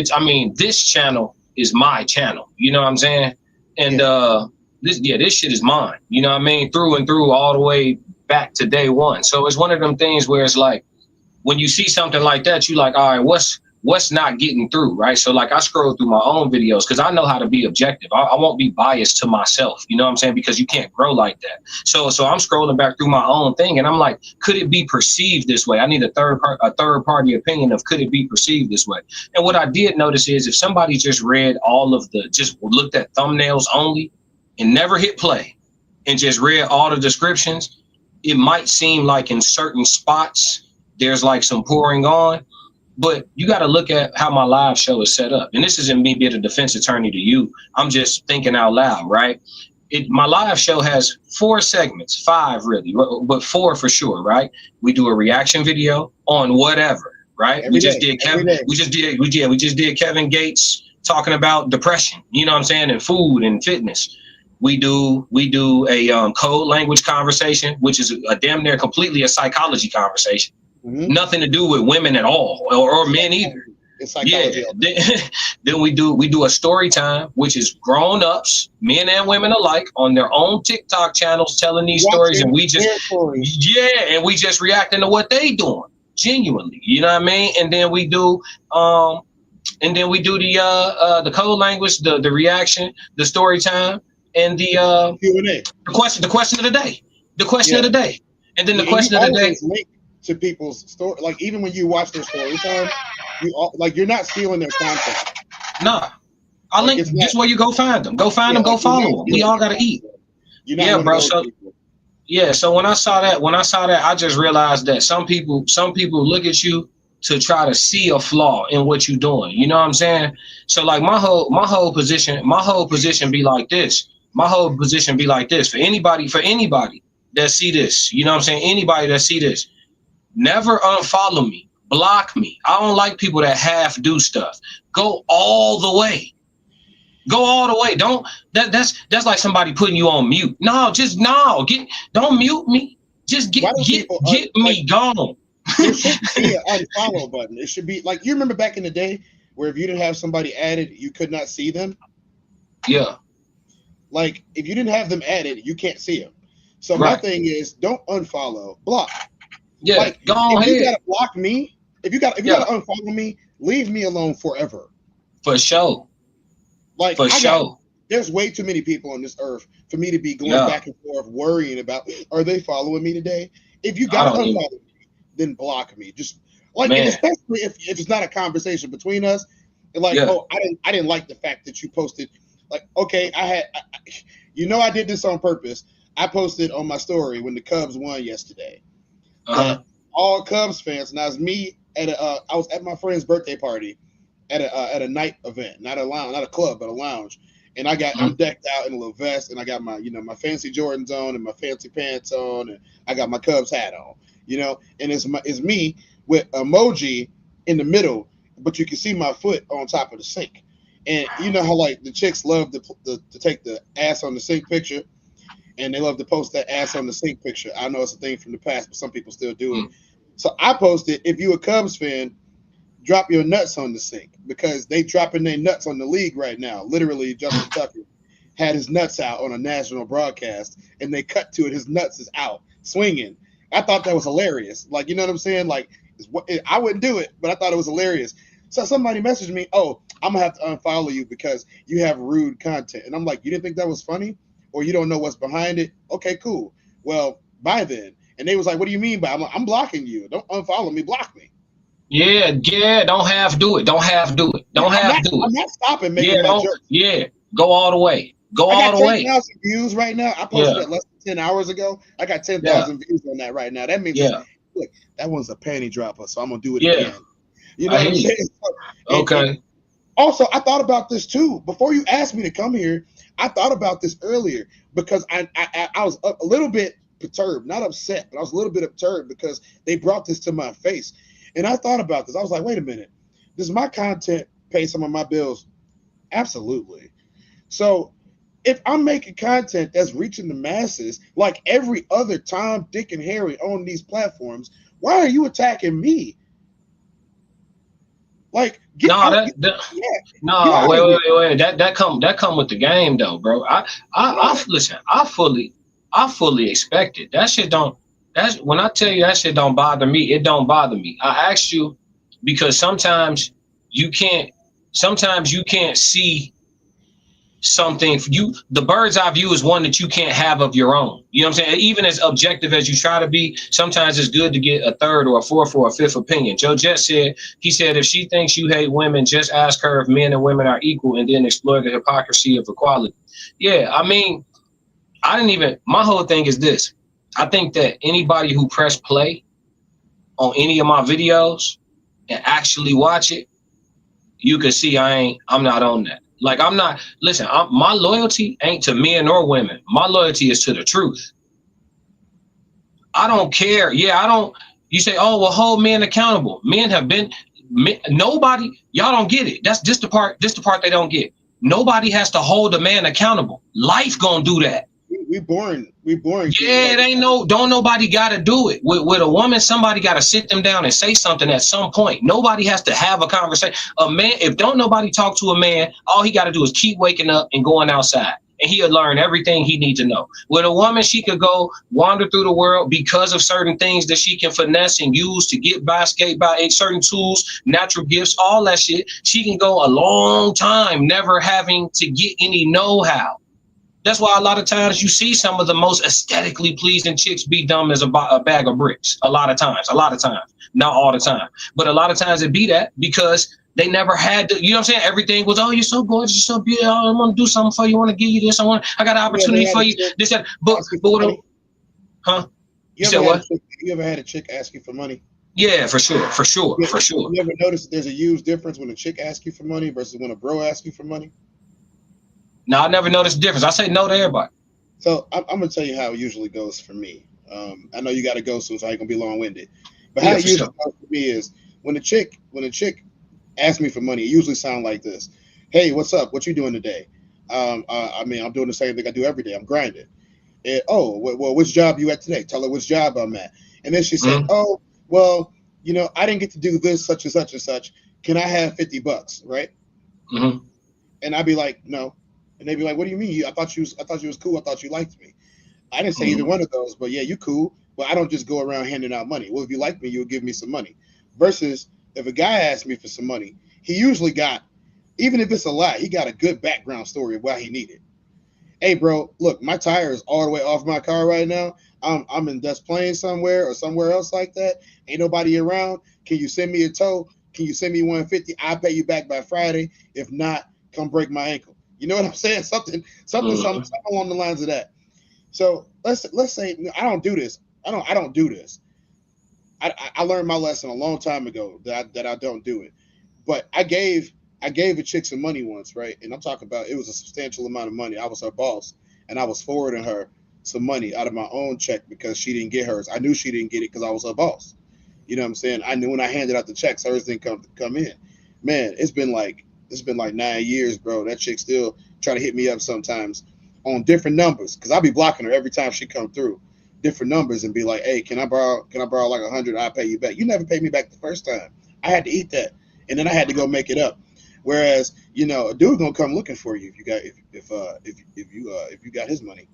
this channel is my channel. You know what I'm saying? And this shit is mine. You know what I mean? Through and through, all the way back to day one. So it's one of them things where it's like, when you see something like that, you like, all right, what's not getting through, right? So like I scroll through my own videos because I know how to be objective. I won't be biased to myself, you know what I'm saying? Because you can't grow like that. So I'm scrolling back through my own thing and I'm like, could it be perceived this way? I need a third party opinion of could it be perceived this way? And what I did notice is if somebody just read just looked at thumbnails only and never hit play and just read all the descriptions, it might seem like in certain spots, there's like some pouring on. But you got to look at how my live show is set up. And this isn't me being a defense attorney to you. I'm just thinking out loud, right? My live show has 4 segments, 5 really, but 4 for sure, right? We do a reaction video on whatever, right? We just did Kevin Gates talking about depression, you know what I'm saying, and food and fitness. We do a code language conversation, which is a damn near completely a psychology conversation. Nothing to do with women at all, or men either. It's psychology. Then we do a story time, which is grown-ups, men and women alike, on their own TikTok channels telling these stories, and we just reacting to what they doing genuinely. You know what I mean? And then we do the code language, the reaction, the story time, and the Q&A. The question of the day. The question of the day. And then the question of the day. To people's story, like even when you watch their story time, you're not stealing their content. Nah, I link just where you go find them. Go find them. Go follow them. We all gotta eat. Yeah, bro. So when I saw that, I just realized that some people look at you to try to see a flaw in what you're doing. You know what I'm saying? So like my whole position be like this. My whole position be like this for anybody that see this. You know what I'm saying? Anybody that see this, never unfollow me, block me. I don't like people that half do stuff. Go all the way. Go all the way. Don't that's like somebody putting you on mute. Don't mute me. Just get me gone. There should be an unfollow button. It should be like, you remember back in the day where if you didn't have somebody added, you could not see them. Yeah. Like if you didn't have them added, you can't see them. So my thing is, don't unfollow, block. Yeah. Like go if ahead. you gotta block me, if you gotta unfollow me, leave me alone forever. For sure. Like for sure. There's way too many people on this earth for me to be going back and forth worrying about, are they following me today? If you gotta unfollow me, then block me. Just like, and especially if it's not a conversation between us, and like, oh, I didn't like the fact that you posted. Like, okay, I did this on purpose. I posted on my story when the Cubs won yesterday. All Cubs fans, and I was I was at my friend's birthday party at a night event, not a lounge, not a club, but a lounge. And I'm decked out in a little vest, and I got my, my fancy Jordans on and my fancy pants on, and I got my Cubs hat on, and it's me with emoji in the middle, but you can see my foot on top of the sink. And you know how like the chicks love to take the ass on the sink picture, and they love to post that ass on the sink picture. I know it's a thing from the past, but some people still do it. So I posted, if you a Cubs fan, drop your nuts on the sink, because they dropping their nuts on the league right now. Literally, Justin Tucker had his nuts out on a national broadcast, and they cut to it. His nuts is out swinging. I thought that was hilarious. Like, you know what I'm saying? Like, I wouldn't do it, but I thought it was hilarious. So somebody messaged me, oh, I'm going to have to unfollow you because you have rude content. And I'm like, you didn't think that was funny? Or you don't know what's behind it? Okay, cool. Well, bye then. And they was like, what do you mean by? I'm blocking you. Don't unfollow me, block me. Yeah, don't have do it. I'm not stopping making my jokes. Yeah, go all the way. Go all the way. I got 10,000 views right now. I posted it less than 10 hours ago. I got 10,000 views on that right now. That means, look, that one's a panty dropper, so I'm going to do it again. You know what I'm saying? Okay. Also, I thought about this too. Before you asked me to come here, I thought about this earlier because I was a little bit perturbed, not upset, but I was a little bit perturbed because they brought this to my face. And I thought about this. I was like, wait a minute. Does my content pay some of my bills? Absolutely. So if I'm making content that's reaching the masses like every other Tom, Dick, and Harry on these platforms, why are you attacking me? Like, wait. That come with the game though, bro. Listen. I fully expect it. That shit don't. That's when I tell you that shit don't bother me. It don't bother me. I asked you because sometimes you can't see something. The bird's eye view is one that you can't have of your own. You know what I'm saying? Even as objective as you try to be, sometimes it's good to get a third or a fourth or a fifth opinion. Joe Jett said, if she thinks you hate women, just ask her if men and women are equal and then explore the hypocrisy of equality. Yeah, I mean, my whole thing is this. I think that anybody who press play on any of my videos and actually watch it, you can see I'm not on that. Like, I'm not, listen, my loyalty ain't to men or women. My loyalty is to the truth. I don't care. You say, oh, well, hold men accountable. Nobody, y'all don't get it. That's just the part they don't get. Nobody has to hold a man accountable. Life gonna do that. We boring. Yeah, it ain't don't nobody gotta do it. With a woman, somebody gotta sit them down and say something at some point. Nobody has to have a conversation. A man, if don't nobody talk to a man, all he gotta do is keep waking up and going outside. And he'll learn everything he needs to know. With a woman, she could go wander through the world because of certain things that she can finesse and use to get by, skate by, certain tools, natural gifts, all that shit. She can go a long time never having to get any know-how. That's why a lot of times you see some of the most aesthetically pleasing chicks be dumb as a bag of bricks. A lot of times, not all the time, but a lot of times it be that because they never had to, you know what I'm saying? Everything was, oh, you're so gorgeous, you're so beautiful. I want to do something for you. I want to give you this. I got an opportunity for you. This, that. But what? Huh? You said what? You ever had a chick ask you for money? Yeah, for sure, for sure, for sure. You ever notice there's a huge difference when a chick asks you for money versus when a bro asks you for money? No, I never noticed the difference. I say no to everybody. So I'm gonna tell you how it usually goes for me. I know you got to go soon, so I ain't gonna be long winded. But how Yeah, it for usually sure. goes for me is when a chick asks me for money, it usually sounds like this: "Hey, what's up? What you doing today?" I mean, I'm doing the same thing I do every day. I'm grinding. And, oh, well, which job you at today? Tell her which job I'm at. And then she said, Mhm. oh, well, I didn't get to do this, such and such and such. Can I have $50? Right? Mhm. And I'd be like, no. And they'd be like, what do you mean? I thought you was cool. I thought you liked me. I didn't say either Mhm. one of those, but yeah, you cool. But I don't just go around handing out money. Well, if you like me, you'll give me some money. Versus if a guy asks me for some money, he usually got, even if it's a lie, he got a good background story of why he needed. Hey, bro, look, my tire is all the way off my car right now. I'm in Des Plaines somewhere or somewhere else like that. Ain't nobody around. Can you send me a tow? Can you send me 150? I'll pay you back by Friday. If not, come break my ankle. You know what I'm saying? Something Mhm. along the lines of that. So let's say I don't do this. I don't do this. I learned my lesson a long time ago that I don't do it. But I gave a chick some money once, right? And I'm talking about it was a substantial amount of money. I was her boss, and I was forwarding her some money out of my own check because she didn't get hers. I knew she didn't get it because I was her boss. You know what I'm saying? I knew when I handed out the checks, hers didn't come in. Man, it's been like 9 years, bro. That chick still try to hit me up sometimes on different numbers because I'll be blocking her every time she come through different numbers and be like, hey, can I borrow like 100? I'll pay you back. You never paid me back the first time. I had to eat that, and then I had to go make it up. Whereas, a dude gonna come looking for you if you got his money.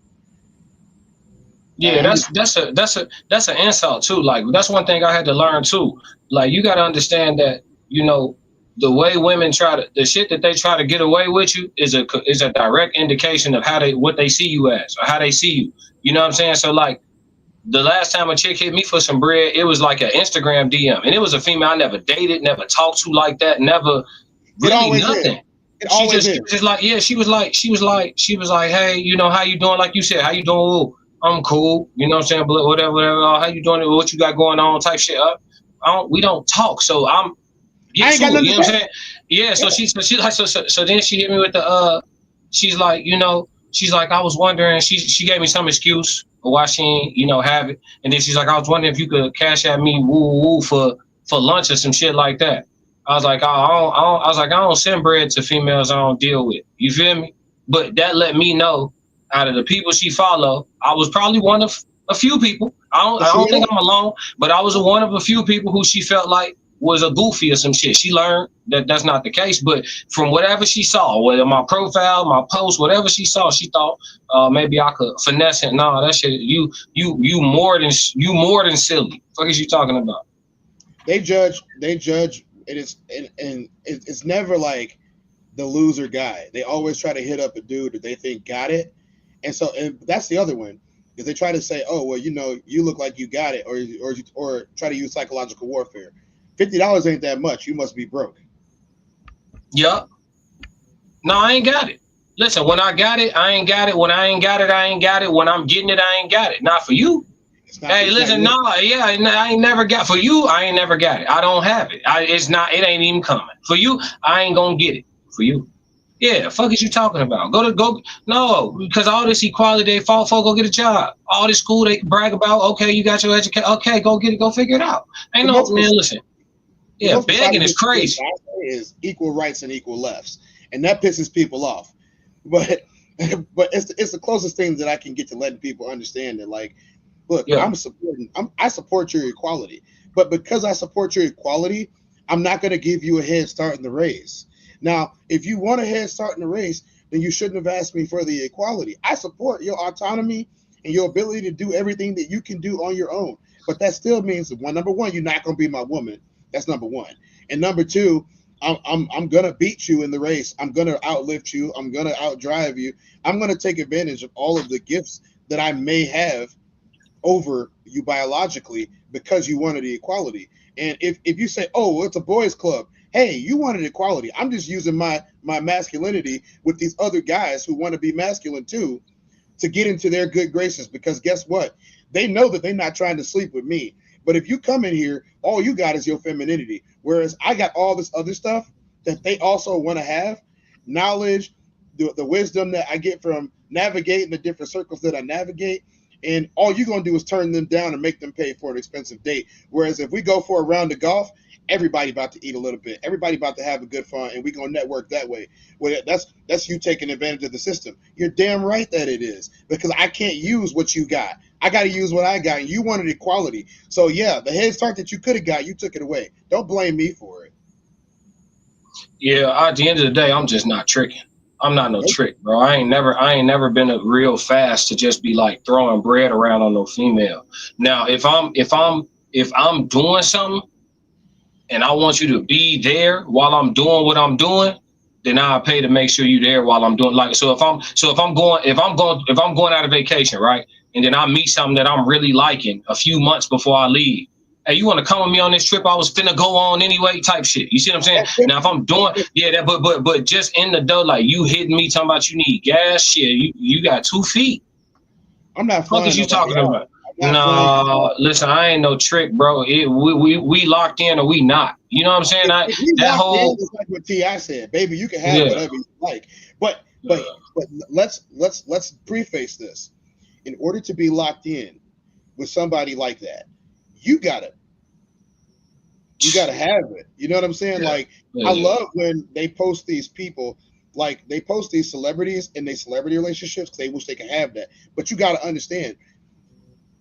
Yeah, I'm just that's an insult too. Like that's one thing I had to learn too. Like you got to understand that the way women the shit that they try to get away with you is a direct indication of what they see you as or how they see you. You know what I'm saying? So like the last time a chick hit me for some bread, it was like an Instagram DM, and it was a female I never dated, never talked to like that, never it really always is. nothing. It She always just is. she was just like, yeah, she was like, hey, how you doing? Like you said, how you doing? Ooh, I'm cool. You know what I'm saying? Whatever, whatever. How you doing? What you got going on? Type shit up. We don't talk, so I'm I get ain't to got it. nothing You to know what I'm say. saying? Yeah. Yeah. So then she hit me with she's like, she's like, I was wondering. She gave me some excuse for why she ain't, have it, and then she's like, I was wondering if you could cash at me woo woo for lunch or some shit like that. I was like, I was like, I don't send bread to females I don't deal with. You feel me? But that let me know out of the people she follow, I was probably one of a few people. I See don't think that? I'm alone, but I was one of a few people who she felt like was a goofy or some shit. She learned that that's not the case, but from whatever she saw, whether my profile, my post, whatever she saw, she thought maybe I could finesse it. No, that shit, you more than silly. What is you talking about? They judge. It's never like the loser guy. They always try to hit up a dude that they think got it, and that's the other one because they try to say, oh well, you look like you got it, or try to use psychological warfare. $50 ain't that much. You must be broke. Yup. No, I ain't got it. Listen, when I got it, I ain't got it. When I ain't got it, I ain't got it. When I'm getting it, I ain't got it. Not for you. It's not. Hey, It's not listen, yours. no, yeah, I ain't never got for you. I ain't never got it. I don't have it. It ain't even coming. For you, I ain't gonna get it. For you. Yeah, fuck is you talking about? No, because all this equality they fought for, go get a job. All this school they brag about, okay, you got your education, okay, go get it, go figure it out. Ain't The no most man, listen. the Yeah, most begging is misogynistic thing crazy. I say is equal rights and equal lefts, and that pisses people off. But it's the closest thing that I can get to letting people understand that, like, look, Yeah. I support your equality, but because I support your equality, I'm not going to give you a head start in the race. Now, if you want a head start in the race, then you shouldn't have asked me for the equality. I support your autonomy and your ability to do everything that you can do on your own. But that still means that number one, you're not going to be my woman. That's number one. And number two, I'm gonna beat you in the race. I'm gonna outlift you. I'm gonna outdrive you. I'm gonna take advantage of all of the gifts that I may have over you biologically because you wanted the equality. And if you say, oh, well, it's a boys club, hey, you wanted equality. I'm just using my masculinity with these other guys who want to be masculine too to get into their good graces because guess what? They know that they're not trying to sleep with me. But if you come in here, all you got is your femininity. Whereas I got all this other stuff that they also want to have, knowledge, the wisdom that I get from navigating the different circles that I navigate. And all you're going to do is turn them down and make them pay for an expensive date. Whereas if we go for a round of golf, everybody about to eat a little bit. Everybody about to have a good fun, and we going to network that way. Well, that's you taking advantage of the system. You're damn right that it is, because I can't use what you got. I got to use what I got, and you wanted equality. So, yeah, the head start that you could have got, you took it away. Don't blame me for it. Yeah, at the end of the day, I'm just not tricking. I'm not no trick, bro. I ain't never been a real fast to just be like throwing bread around on no female. Now, if I'm doing something and I want you to be there while I'm doing what I'm doing, then I'll pay to make sure you're there while I'm doing, like, so if I'm going out of vacation, right? And then I meet something that I'm really liking a few months before I leave. Hey, you want to come with me on this trip? I was finna go on anyway, type shit. You see what I'm saying? Now, if I'm doing, yeah, but just in the dough, like you hitting me talking about you need gas, shit, you got 2 feet. I'm not. What is you talking about? No, listen, I ain't no trick, bro. We locked in or we not. You know what I'm saying? That whole is like what T.I. said, baby. You can have whatever you like, but let's preface this. In order to be locked in with somebody like that, you gotta have it. You know what I'm saying? Like, I love when they post these people, like they post these celebrities in their celebrity relationships because they wish they could have that. But you got to understand,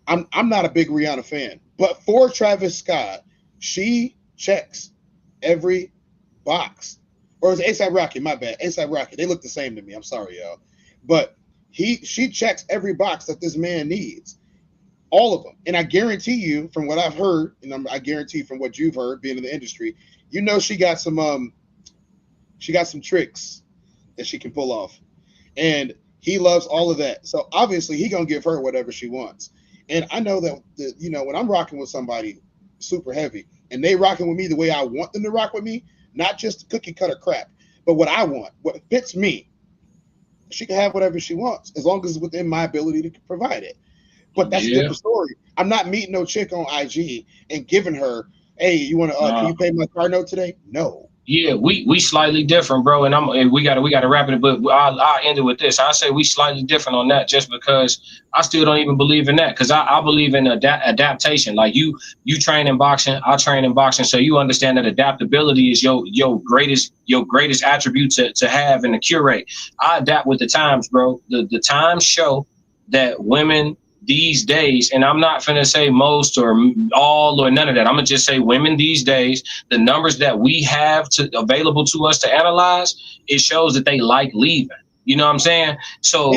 I'm not a big Rihanna fan, but for Travis Scott, she checks every box. Or is it A$AP Rocky? My bad. A$AP Rocky. They look the same to me. I'm sorry, y'all. But she checks every box that this man needs. All of them. And I guarantee you, from what I've heard, and I guarantee from what you've heard being in the industry, you know she got some tricks that she can pull off. And he loves all of that. So obviously he gonna give her whatever she wants. And I know that when I'm rocking with somebody super heavy and they rocking with me the way I want them to rock with me, not just cookie cutter crap, but what I want, what fits me, she can have whatever she wants as long as it's within my ability to provide it. But that's a different story. I'm not meeting no chick on IG and giving her, hey, you want to? Can you pay my car note today? No. Yeah, we slightly different, bro, and we gotta wrap it. But I'll end it with this. I say we slightly different on that, just because I still don't even believe in that, because I believe in adaptation. Like you train in boxing, I train in boxing, so you understand that adaptability is your greatest attribute to have and to curate. I adapt with the times, bro. The times show that women these days, and I'm not finna say most or all or none of that. I'm gonna just say women these days, the numbers that we have available to us to analyze, it shows that they like leaving. You know what I'm saying? So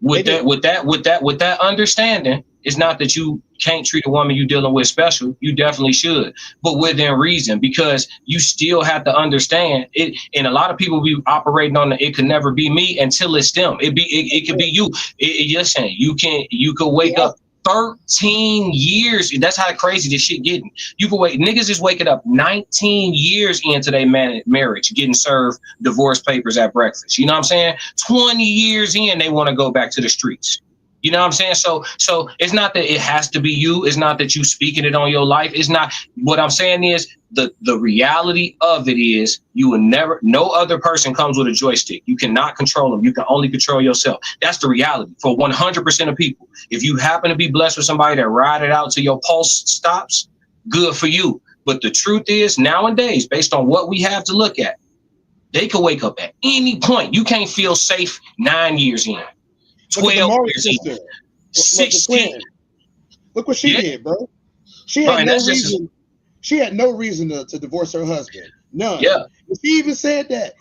with that understanding, it's not that you can't treat a woman you dealing with special. You definitely should, but within reason, because you still have to understand it. And a lot of people be operating on it could never be me until it's them. It could be you. You're saying you could wake up 13 years. That's how crazy this shit getting. You could wait. Niggas is waking up 19 years into their marriage, getting served divorce papers at breakfast. You know what I'm saying? 20 years in, they want to go back to the streets. You know what I'm saying? So it's not that it has to be you. It's not that you speaking it on your life. It's not. What I'm saying is the reality of it is you will never, no other person comes with a joystick. You cannot control them. You can only control yourself. That's the reality for 100% of people. If you happen to be blessed with somebody that ride it out till your pulse stops, good for you. But the truth is nowadays, based on what we have to look at, they could wake up at any point. You can't feel safe 9 years in. 12 years in, 16. Look what she did, bro. She had no reason. She had no reason to divorce her husband. None. Yeah. She even said that.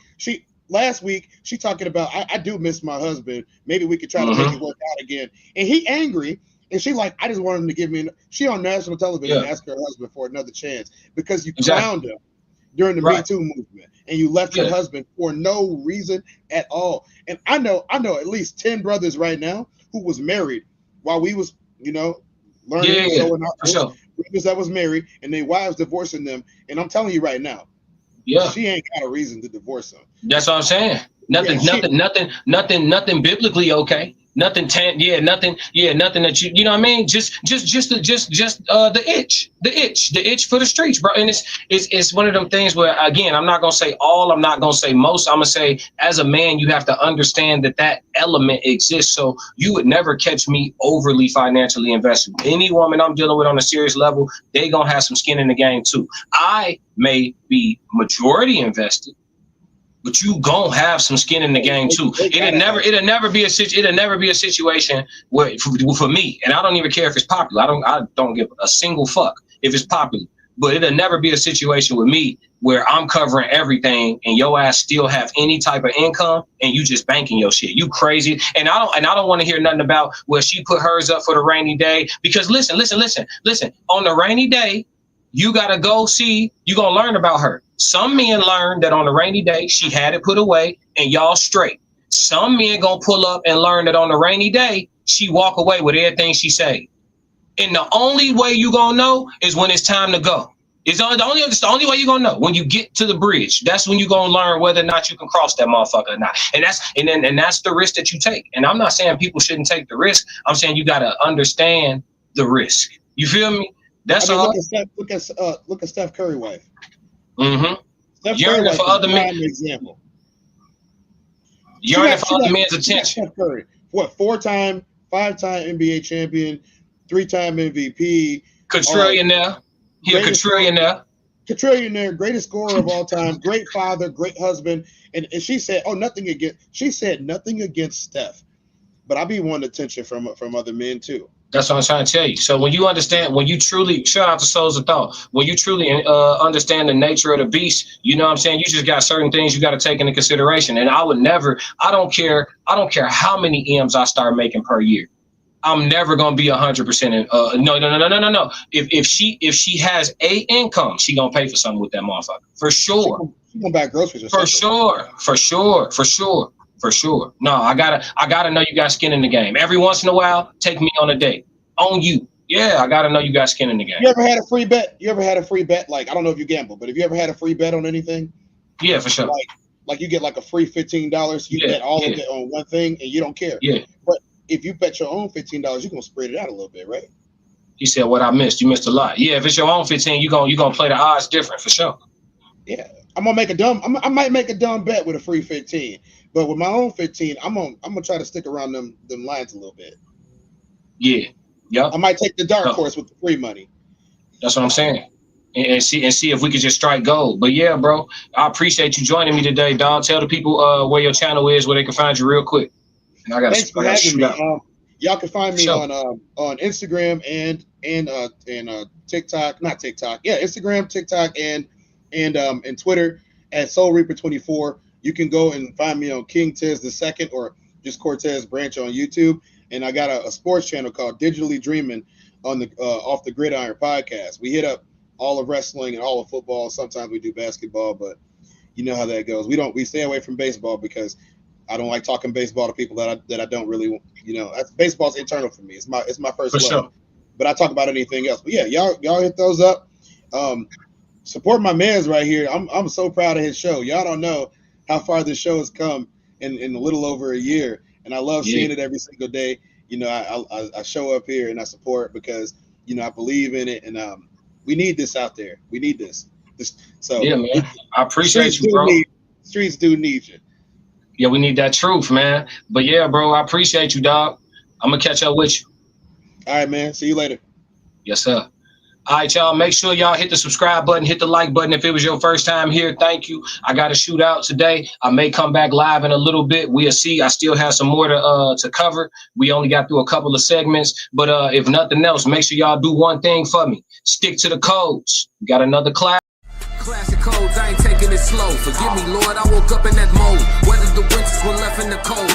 Last week she talking about I do miss my husband. Maybe we could try to make it work out again. And he angry, and she like, I just want him to give me. She on national television ask her husband for another chance because you clowned him during the Me Too movement, and you left your husband for no reason at all. And I know at least 10 brothers right now who was married while we was, learning. Brothers that was married and their wives divorcing them. And I'm telling you right now, she ain't got a reason to divorce him. That's what I'm saying. Nothing biblically okay. Nothing nothing that you know what I mean? Just the itch for the streets, bro. And it's one of them things where, again, I'm not gonna say all, I'm not gonna say most. I'm gonna say, as a man, you have to understand that element exists. So you would never catch me overly financially invested. Any woman I'm dealing with on a serious level, they gonna have some skin in the game too. I may be majority invested, but you gonna have some skin in the game too. It'll never be a situation where for me, and I don't even care if it's popular. I don't give a single fuck if it's popular. But it'll never be a situation with me where I'm covering everything and your ass still have any type of income and you just banking your shit. You crazy. And I don't want to hear nothing about, well, she put hers up for the rainy day. Because listen. On the rainy day, you gotta go see, you gonna learn about her. Some men learn that on the rainy day, she had it put away and y'all straight. Some men gonna pull up and learn that on the rainy day, she walk away with everything she saved. And the only way you gonna know is when it's time to go. It's the only way you gonna know. When you get to the bridge, that's when you gonna learn whether or not you can cross that motherfucker or not. And that's the risk that you take. And I'm not saying people shouldn't take the risk. I'm saying you gotta understand the risk. You feel me? That's all. Look at Steph Curry wife. Mm-hmm. Yearning for other men. Example. Yearning for other men's attention. Steph Curry, what, 4-time, 5-time NBA champion, 3-time MVP. Quadrillionaire. He a quadrillionaire. Quadrillionaire, greatest scorer of all time, great father, great husband. And she said, nothing against Steph. But I be wanting attention from other men too. That's what I'm trying to tell you. So when you understand, when you truly, shout out to Souls of Thought, when you truly understand the nature of the beast, you know what I'm saying? You just got certain things you got to take into consideration. And I don't care how many M's I start making per year. I'm never going to be 100%. No. If she has a income, she going to pay for something with that motherfucker. For sure. She going to buy groceries or something. For sure. No, I gotta know you got skin in the game. Every once in a while, take me on a date. On you. Yeah, I gotta know you got skin in the game. You ever had a free bet? Like, I don't know if you gamble, but have you ever had a free bet on anything? Yeah, for sure. Like you get like a free $15, you bet all of it on one thing and you don't care. Yeah. But if you bet your own $15, you're gonna spread it out a little bit, right? He said, what I missed, you missed a lot. Yeah, if it's your own 15, you gonna play the odds different for sure. Yeah. I might make a dumb bet with a free 15. But with my own 15, I'm gonna try to stick around them lines a little bit. Yeah. Yep. I might take the dark horse with the free money. That's what I'm saying. And see if we could just strike gold. But yeah, bro, I appreciate you joining me today, dog. Tell the people where your channel is, where they can find you real quick. And Thanks for having me. Y'all can find me on Instagram and TikTok. Not TikTok. Yeah, Instagram, TikTok, and Twitter at Soul Reaper 24. You can go and find me on King Tez II or just Cortez Branch on YouTube. And I got a sports channel called Digitally Dreaming on the Off the Gridiron podcast. We hit up all of wrestling and all of football. Sometimes we do basketball, but you know how that goes. We stay away from baseball because I don't like talking baseball to people that I don't really, baseball's internal for me. It's my first love. Sure. But I talk about anything else. But yeah, y'all hit those up. Support my man's right here. I'm so proud of his show. Y'all don't know how far this show has come in a little over a year. And I love seeing it every single day. I show up here and I support because, I believe in it. And we need this out there. We need this. So yeah, man. I appreciate you, bro. Streets do need you. Yeah, we need that truth, man. But yeah, bro, I appreciate you, dog. I'm going to catch up with you. All right, man. See you later. Yes, sir. All right, y'all, make sure y'all hit the subscribe button, hit the like button if it was your first time here. Thank you. I got to shoot out today. I may come back live in a little bit. We'll see. I still have some more to cover. We only got through a couple of segments. But if nothing else, make sure y'all do one thing for me. Stick to the codes. We got another class. Classic codes, I ain't taking it slow. Forgive me, Lord, I woke up in that mode. Weathered the winters, we're left in the cold.